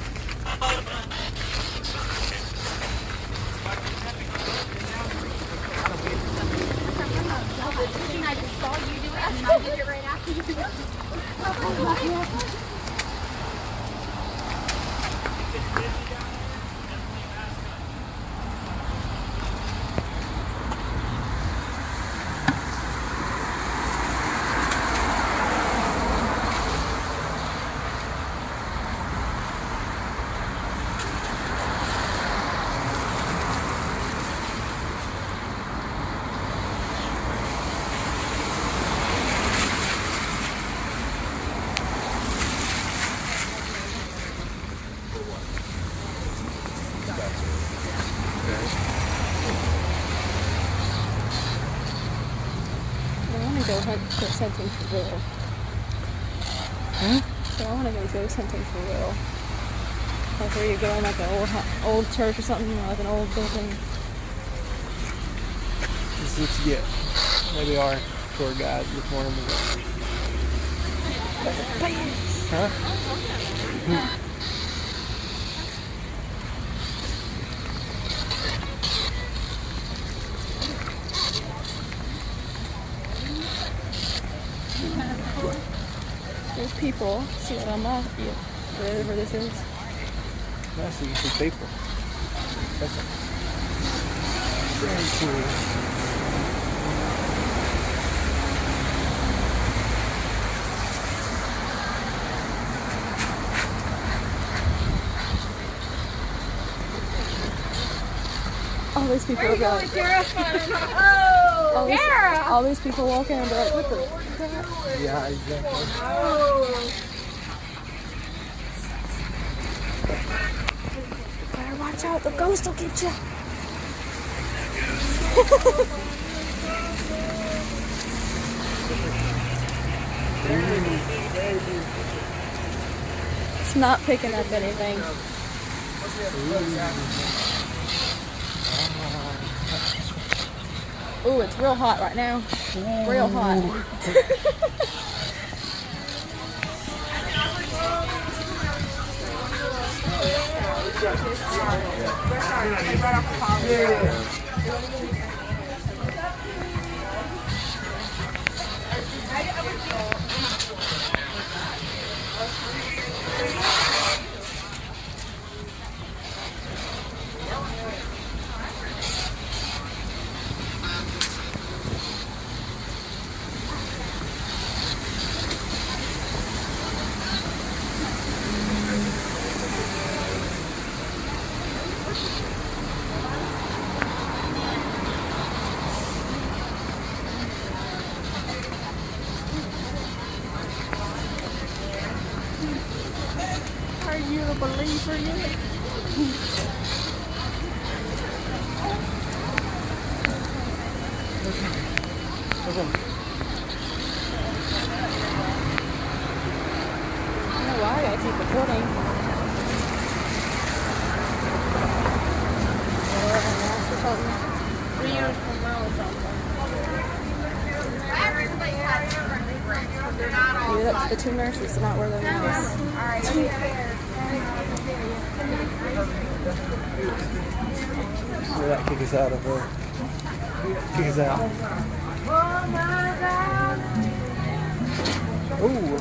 I just saw you do it, and I did it right after you. I want to go ghost hunting for real. So I want to go ghost hunting for real. Like where you go in like an old church or something, or like an old building. This is what you get. Maybe our tour guide this morning was Huh? There's people. See what I'm at? Wherever this is. Nice that you see people. That's very cool. All these people are like, all these people walking and be like, what the crap? Yeah, exactly. Better watch out, the ghost will get you. It's not picking up anything. Ooh, it's real hot right now. Real hot. Are you a believer yet? I don't know why I gotta keep recording. Yeah, the two nurses did not wear their masks. So that kick us out of her. Kick us out. Ooh.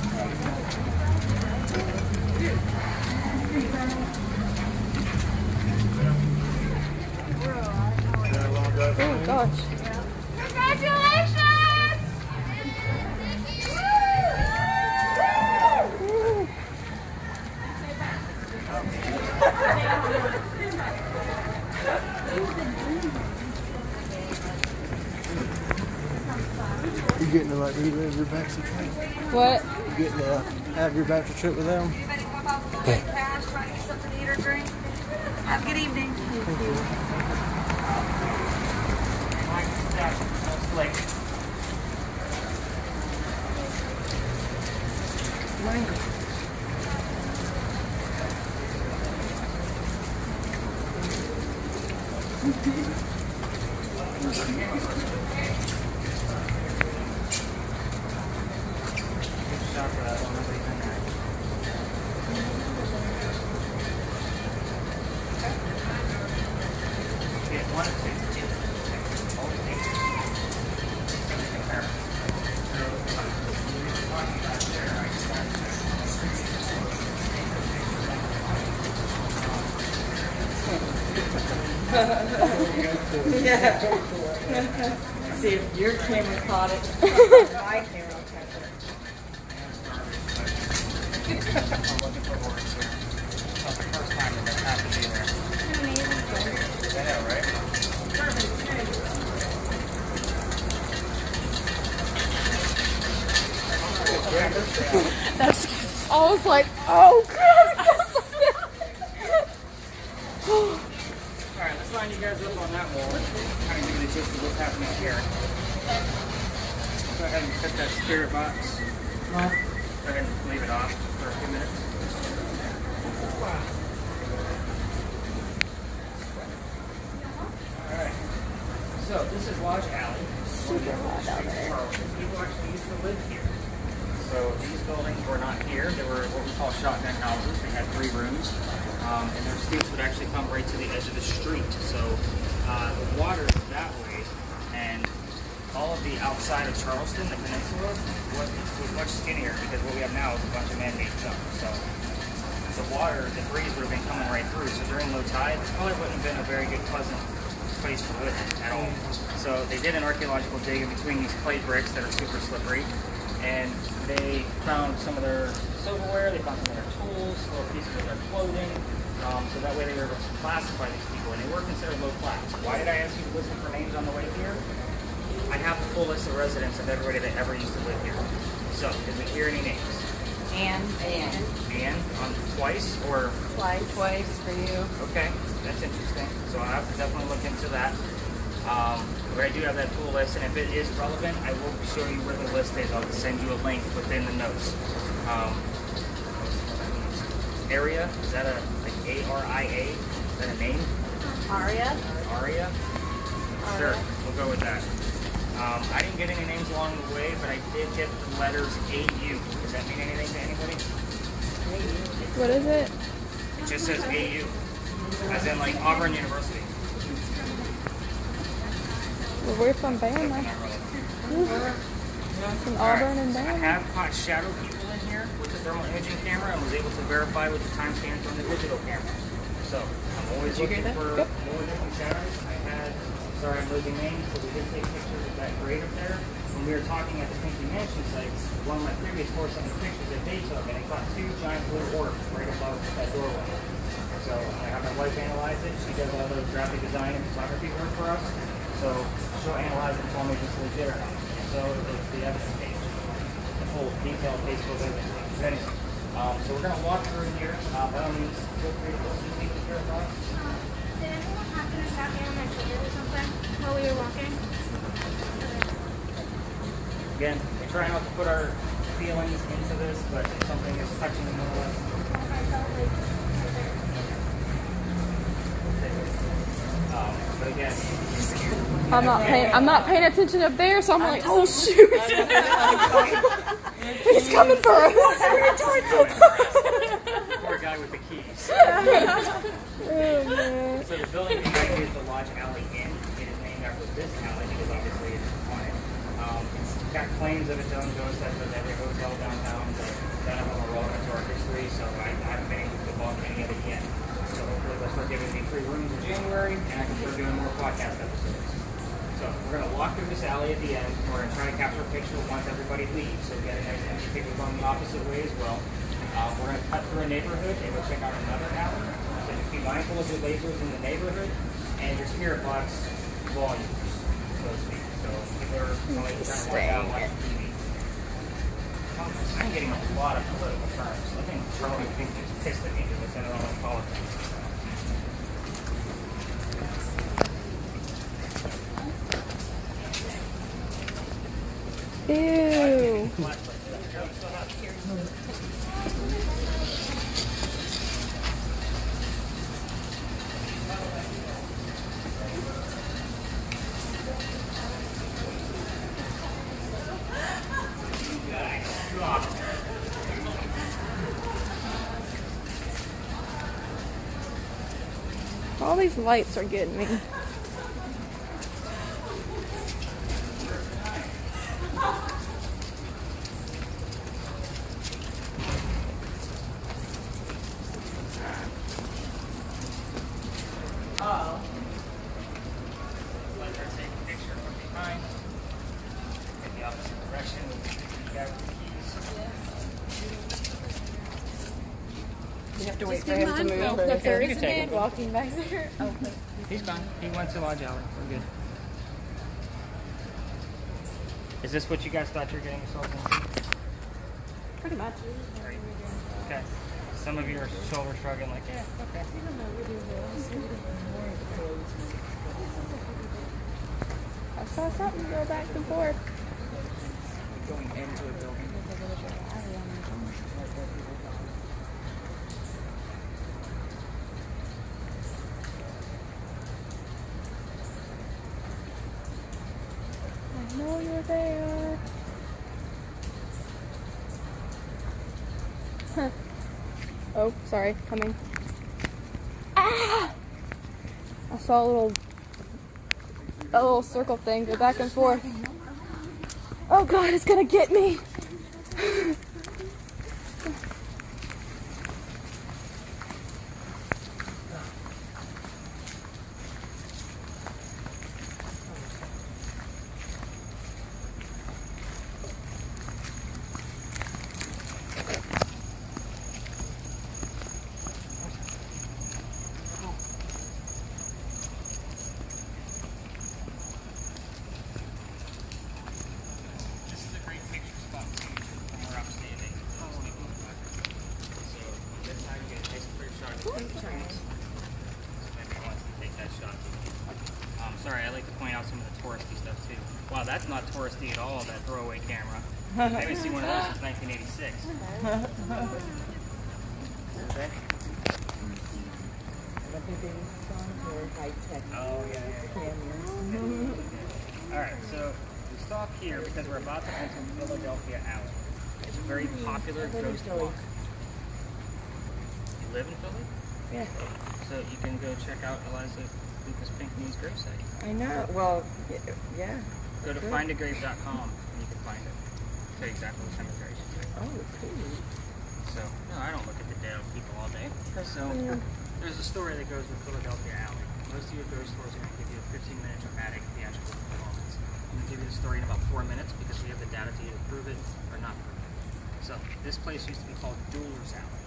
Oh gosh. Congratulations! You getting to like relive your bachelor trip? What? You getting to have your bachelor trip with them? Something to eat or drink. Have a good evening. See if your camera caught it. My camera will catch it. I was like, oh god. Alright, let's line you guys up on that wall. Kind of give you the gist of what's happening here. Go ahead and put that spirit box off. Go ahead and leave it off for a few minutes. Alright. So, this is Lodge Alley. Super hot out there. People actually used to live here. So these buildings were not here. They were what we call shotgun houses. They had 3 rooms. And their streets would actually come right to the edge of the street. So the water is that way. And all of the outside of Charleston, the peninsula, was much skinnier because what we have now is a bunch of man-made stuff. So the water, the breeze would have been coming right through. So during low tide, this probably wouldn't have been a very good, pleasant place to live at all. So they did an archaeological dig in between these clay bricks that are super slippery, and they found some of their silverware, they found some of their tools, little pieces of their clothing. So that way they were able to classify these people, and they were considered low class. Why did I ask you to listen for names on the way here? I have the full list of residents of everybody that ever used to live here. So, did we hear any names? Anne. Anne on twice or? Twice for you. Okay, that's interesting. So I'll have to definitely look into that. But I do have that full list, and if it is relevant, I will show you where the list is. I'll send you a link within the notes. Area, is that a like A-R-I-A? Is that a name? Aria. Aria? Sure, we'll go with that. I didn't get any names along the way, but I did get the letters AU. Does that mean anything to anybody? What is it? It just says AU, as in like Auburn University. Well, we're from Bama. From Auburn and I Bama. have caught shadow people in here with the thermal imaging camera and was able to verify with the timestamps on the digital camera. So I'm always looking for more different shadows. Sorry, I'm losing names, but we did take pictures of that grate up there. When we were talking at the Pinky Mansion sites, one of my previous 4 center pictures that they took, and I caught 2 giant blue orbs right above that doorway. So I have my wife analyze it. She does all the graphic design and photography work for us. So she'll analyze it and tell me if it's legit or not. And so is the evidence page, the full detailed Facebook evidence page. Anyway, so we're going to walk through here. By all means, feel free to listen to me with your thoughts. Did anyone happen to stop me on my shoulder or something while we were walking? Again, we try not to put our feelings into this, but if something is touching the middle of but again, I'm not paying attention up there, so I'm like, oh shoot. He's coming for us. poor guy with the keys. Oh, man. So the building behind me is the Lodge Alley Inn. It is named after this alley because obviously it's haunted. It's got claims of its own ghost as with every hotel downtown, but none of them are relevant to our history, so I haven't been able to debunk any of it yet. So hopefully they'll start giving me free rooms in January, and I can start doing more podcast episodes. So we're going to walk through this alley at the end. We're going to try to capture a picture once everybody leaves, so we get a nice empty picture going the opposite way as well. We're going to cut through a neighborhood and we'll check out another alley. So just be mindful of your lasers in the neighborhood and your spirit box volumes, so to speak. So people are only trying to work out watching TV. I'm getting a lot of political terms. I think Charlie thinks he's pissed at me because I said it all in politics. Ew. All these lights are getting me. Let her take a picture from behind. In the opposite direction with the guy with the keys. You have to wait for him to move. Or If there You is can a take man it. walking back there. Oh, He's gone. He went to Lodge Alley. We're good. Is this what you guys thought you were getting yourselves into? pretty much. Great. Okay. Some of you are shoulder shrugging like, yeah, okay. I saw something go back and forth. Going into a building. I know you're there. Huh. Oh, sorry, coming. Ah! I saw a little circle thing go back and forth. Oh God, it's gonna get me. sorry, I like to point out some of the touristy stuff too. Wow, that's not touristy at all, that throwaway camera. I haven't seen one of those since 1986. Okay. Oh, yeah. Alright, so we stop here because we're about to enter Philadelphia Alley. It's a very popular ghost walk. You live in Philly? Yeah. So you can go check out Eliza Lucas Pinckney's gravesite. I know. Well, yeah. Go to findagrave.com and you can find it. Tell you exactly what cemetery she's in. Oh, cool. So, no, I don't look at the dead people all day. So, there's a story that goes with Philadelphia Alley. Most of your ghost stores are going to give you a 15-minute dramatic theatrical performance. I'm going to give you the story in about 4 minutes because we have the data to either prove it or not prove it. So, this place used to be called Dueller's Alley.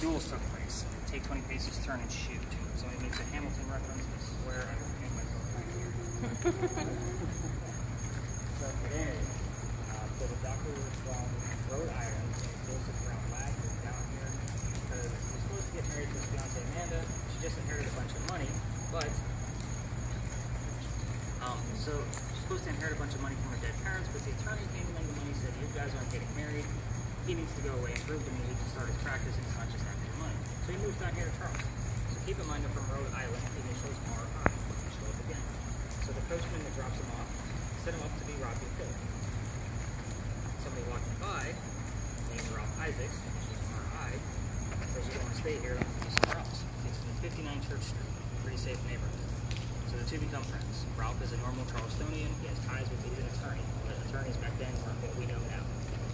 Duels took place. Take 20 paces, turn, and shoot. So, it makes a Hamilton reference. This is where I would name myself right here. So, today, so the doctor was from Rhode Island, Joseph Brown Ladd was down here because he was supposed to get married to his fiancée Amanda. She just inherited a bunch of money, but so she's supposed to inherit a bunch of money from her dead parents, but the attorney came in the money, said, "You guys aren't getting married. He needs to go away and prove to me he can start his practice and it's not just having your money." So he moved down here to Charleston. So keep in mind they're from Rhode Island. The initials are I. Show up again. So the coachman that drops him off set him up to be Robbie Phil. Somebody walking by, named Ralph Isaacs, which is RI, says you don't want to stay here, don't want to be somewhere else. It's in 59 Church Street, a pretty safe neighborhood. So the two become friends. Ralph is a normal Charlestonian, he has ties with he's an attorney. But attorneys back then weren't what we know now.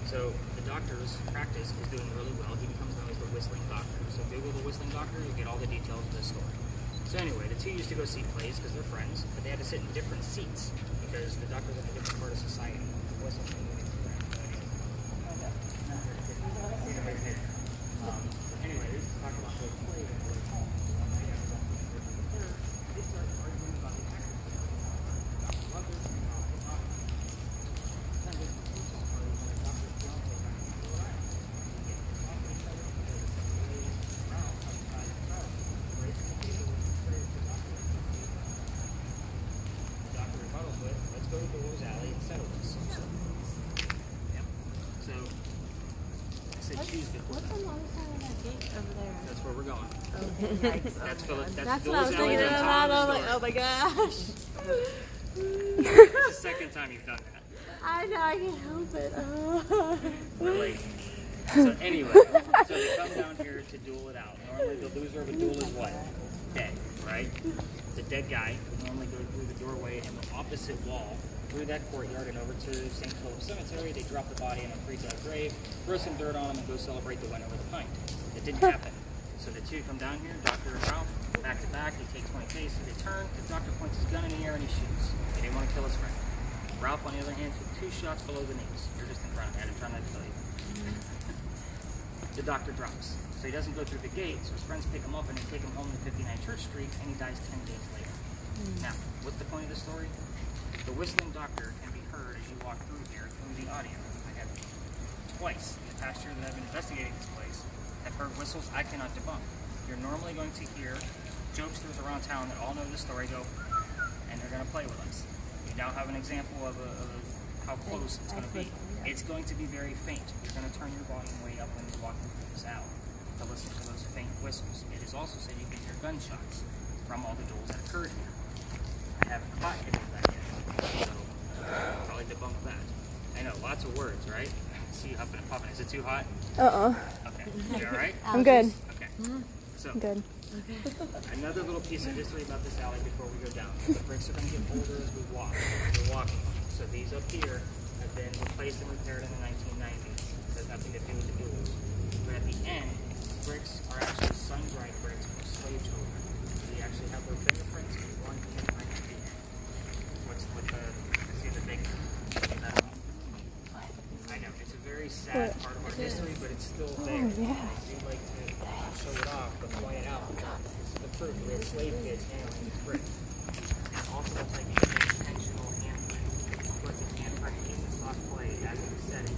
So the doctor's practice is doing really well. He becomes known as the Whistling Doctor. So Google the Whistling Doctor, you get all the details of this story. So anyway, the two used to go see plays because they're friends, but they had to sit in different seats because the doctor's in a different part of society. It wasn't anyway, this is talking about those plays and what it's called. They start arguing about the actors. Brothers and Dr. rebuttals with, let's go to Dueller's Alley and settle this. Yep. So I said choose the What's on the other side of that gate over there? That's where we're going. That's Philip. That's what I was thinking Dueller's about. Alley. I was like, oh my gosh. It's the second time you've done that. I know, I can't help it. Oh. We're late. So anyway, so they come down here to duel it out. Normally the loser of a duel is what? Dead, right? The dead guy would normally go through the doorway and the opposite wall, through that courtyard and over to St. Philip Cemetery. They drop the body in a pre-dug grave, throw some dirt on him, and go celebrate the winner with a pint. It didn't happen. So the two come down here, Doctor and Ralph, back to back. They take 20 paces, they turn. The doctor points his gun in the air and he shoots. He didn't want to kill his friend. Ralph, on the other hand, took 2 shots below the knees. You're just in front of me. I'm trying not to kill you. The doctor drops. So he doesn't go through the gate, so his friends pick him up and they take him home to 59 Church Street, and he dies 10 days later. Now, what's the point of the story? The Whistling Doctor can be heard as you walk through here through the audio. I have twice in the past year that I've been investigating this place have heard whistles I cannot debunk. You're normally going to hear jokesters around town that all know the story go, and they're going to play with us. You now have an example of how close it's going to be. It's going to be very faint. You're going to turn your volume way up when you walk through this alley to listen to those faint whistles. It is also said you can hear gunshots from all the duels that occurred here. I haven't caught any of that yet, so I'll probably debunk that. I know, lots of words, right? I see you huffing and puffing. Is it too hot? Okay. You all right? I'm good. Okay. So, I'm good. another little piece of history about this alley before we go down. The bricks are going to get older as we walk. We're walking. So these up here have been replaced and repaired in the 1990s. It has nothing to do with the duels. But at the end, bricks are actually sun-dried bricks from slave children. They actually have their fingerprints and one fingerprint at the end. What's with the, see the big, I know, it's a very sad part of our history, but it's still there. We like to show it off, but point it out. This is the proof. We have slave kids handling these bricks. And also, it's like an intentional handprint. Put the handprint in the soft clay as it's setting.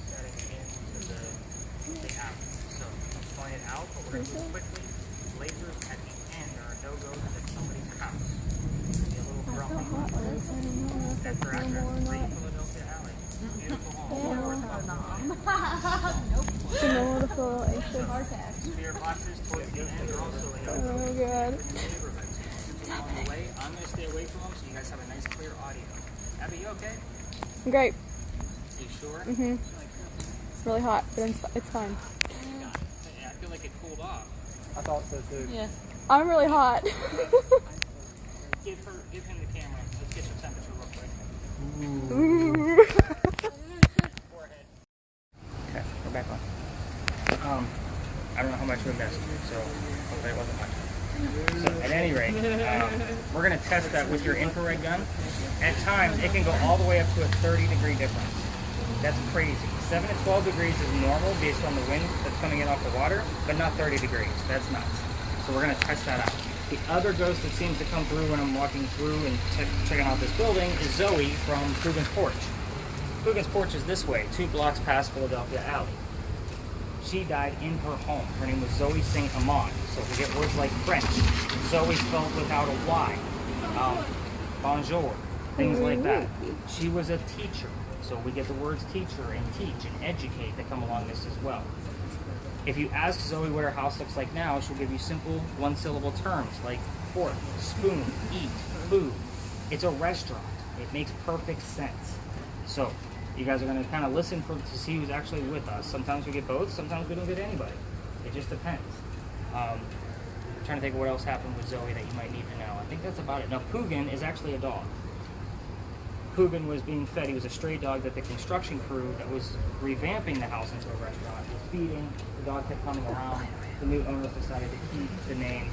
Setting into the apple. So, point it out, but we're going to move quickly. Lasers at the end are a no-go to the more or not. Philadelphia Alley. Beautiful home. You know what a little anxious. Spear boxes towards the end are also in the Oh god. neighborhood. Along the way, I'm going to stay away from them so you guys have a nice clear audio. Abby, you okay? Great. You sure? Mhm. It's really hot, but it's fine. Yeah, I feel like it cooled off. I thought so too. Yeah. I'm really hot. Give him the camera. Let's get your temperature real quick. Ooh. Forehead. Okay, we're back on. I don't know how much we missed, so hopefully it wasn't much. So at any rate, we're going to test that with your infrared gun. At times, it can go all the way up to a 30-degree difference. That's crazy. 7 to 12 degrees is normal based on the wind that's coming in off the water, but not 30 degrees. That's nuts. So we're going to test that out. The other ghost that seems to come through when I'm walking through and checking out this building is Zoe from Coogan's Porch. Coogan's Porch is this way, 2 blocks past Philadelphia Alley. She died in her home. Her name was Zoe St. Amand. So we get words like French. Zoe spelled without a Y. Bonjour. Things like that. She was a teacher. So we get the words teacher and teach and educate that come along this as well. If you ask Zoe what her house looks like now, she'll give you simple one-syllable terms like fork, spoon, eat, food. It's a restaurant. It makes perfect sense. So you guys are going to kind of listen to see who's actually with us. Sometimes we get both. Sometimes we don't get anybody. It just depends. I'm trying to think of what else happened with Zoe that you might need to know. I think that's about it. Now, Coogan is actually a dog. Coogan was being fed. He was a stray dog that the construction crew that was revamping the house into a restaurant was feeding. The dog kept coming around. The new owners decided to keep the name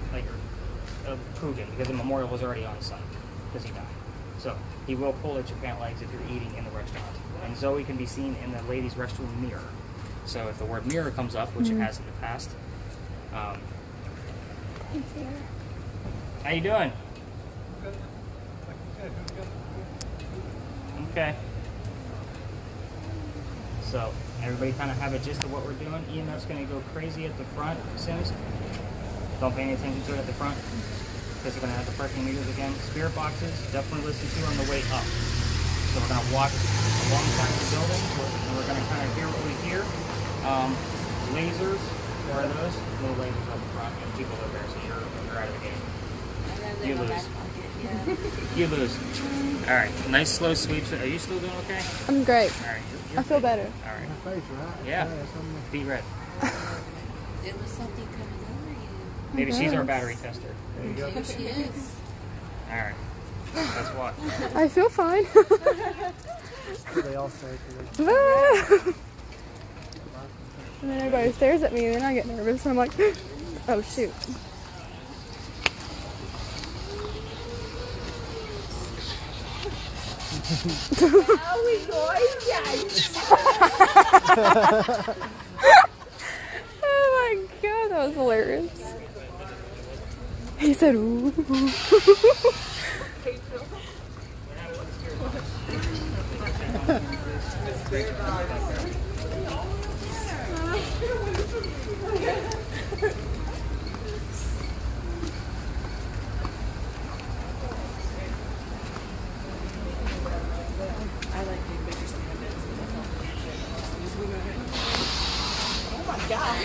of Coogan because the memorial was already on site because he died. So he will pull at your pant legs if you're eating in the restaurant. And Zoe can be seen in the ladies' restroom mirror. So if the word mirror comes up, which it has in the past, how you doing? Okay. So everybody kind of have a gist of what we're doing. EMF's going to go crazy at the front, Sims. Don't pay any attention to it at the front because we're going to have the parking meters again. Spirit boxes, definitely listen to on the way up. So we're going to walk alongside the building and we're going to kind of hear what we hear. Lasers, what are those? Little lasers up front and people over there, so you're out of the game. You lose. You lose. All right, nice slow sweeps. Are you still doing okay? I'm great. All right, I feel better. All right. My face, right? Yeah. Beat red. It was something coming over you. Maybe she's our battery tester. There you go. Maybe she is. All right. That's what. I feel fine. They all say And then everybody stares at me and then I get nervous and I'm like, oh shoot. Oh my god, that was hilarious. He said, ooh. I like big pictures of my Oh my god.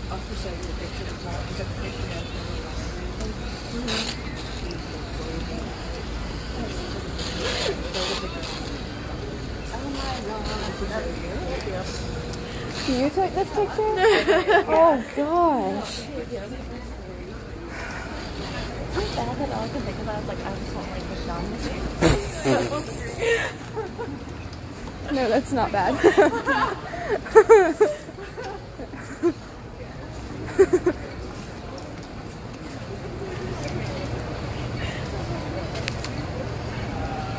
I'll have to show you the picture of Mark. It's a picture Can you take this picture? Oh gosh. bad that all I could think about is like I just want like McDonald's. No, that's not bad.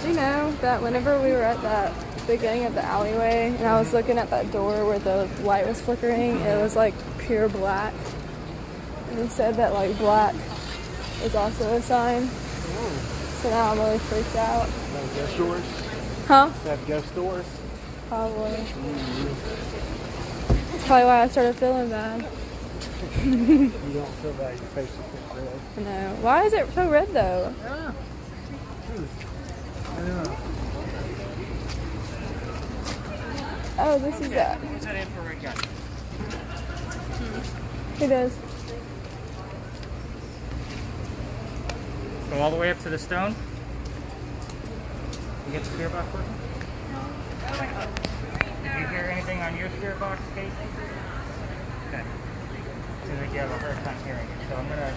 Do you know that whenever we were at that beginning of the alleyway and I was looking at that door where the light was flickering, it was like pure black. And he said that like black is also a sign. So now I'm really freaked out. Ghost stores? Huh? Have ghost stores? Probably. That's probably why I started feeling bad. You don't feel bad, your face is getting red. No. Why is it so red though? Oh, this is that. Who's that infrared gun? Who does? Go all the way up to the stone. You get the spirit box working? Did you hear anything on your spirit box, Casey? Okay. Seems like you have a hard time hearing it. So I'm gonna.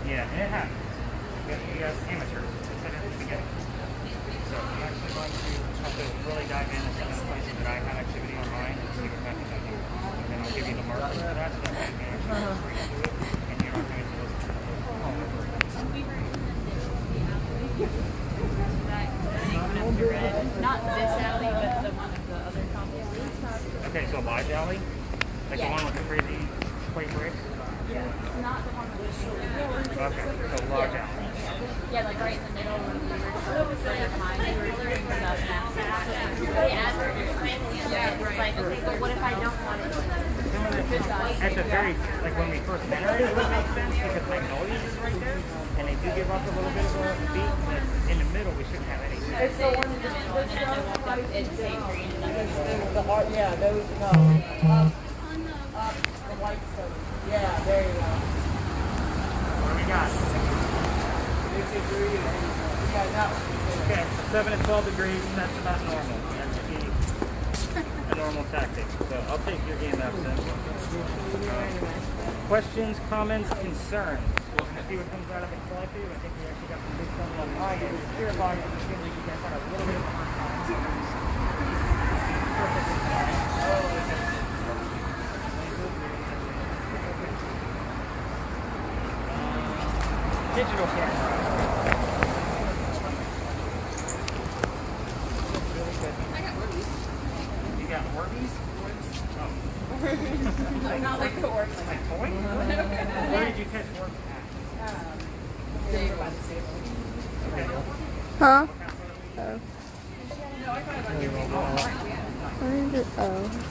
Yeah, and it happens. You guys amateurs. I said it at the beginning. So I'm actually going to have to really dive in some of the places that I have activity on mine and see what's happening on here. And then I'll give you the markers for that so that you can actually read through it and you're not going to listen to the whole over. Not this alley, but the one of the other complexes. Okay, so Lodge Alley? Like the one with the crazy plate bricks? Not the one with the Okay, so Lodge Alley. yeah, like right in the middle when we were further behind. We were doing stuff now. Yeah, it's like, okay, but what if I don't want it? At the very, like when we first entered it, it would make sense because Magnolia's is right there, and they do give off a little bit of a beat, but in the middle we shouldn't have any. It's the one that the heart, yeah, those, no. The white stuff. Yeah, there you go. What do we got? 53 and 80. Yeah, that one. Okay, so 7 to 12 degrees, that's about normal. That should be a normal tactic. So I'll take your EMF then. Questions, comments, concerns? We're going to see what comes out of the collective. I think we actually got some big stuff on my end. The spirit box, it seems like you guys had a little bit of a hard time. Perfectly fine. Digital camera. You got Orbeez? Oh. Not like the work. Like toy? Where did you catch worms at? Okay. Huh? Oh. Where did it? Oh, so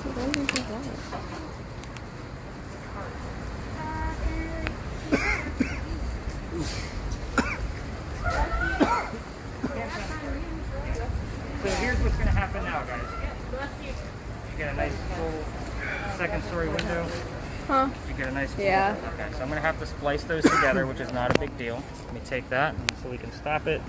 where did it go? So here's what's going to happen now, guys. You get a nice full second story window. Huh? You get a nice full, Yeah. Okay, so I'm going to have to splice those together, which is not a big deal. Let me take that so we can stop it.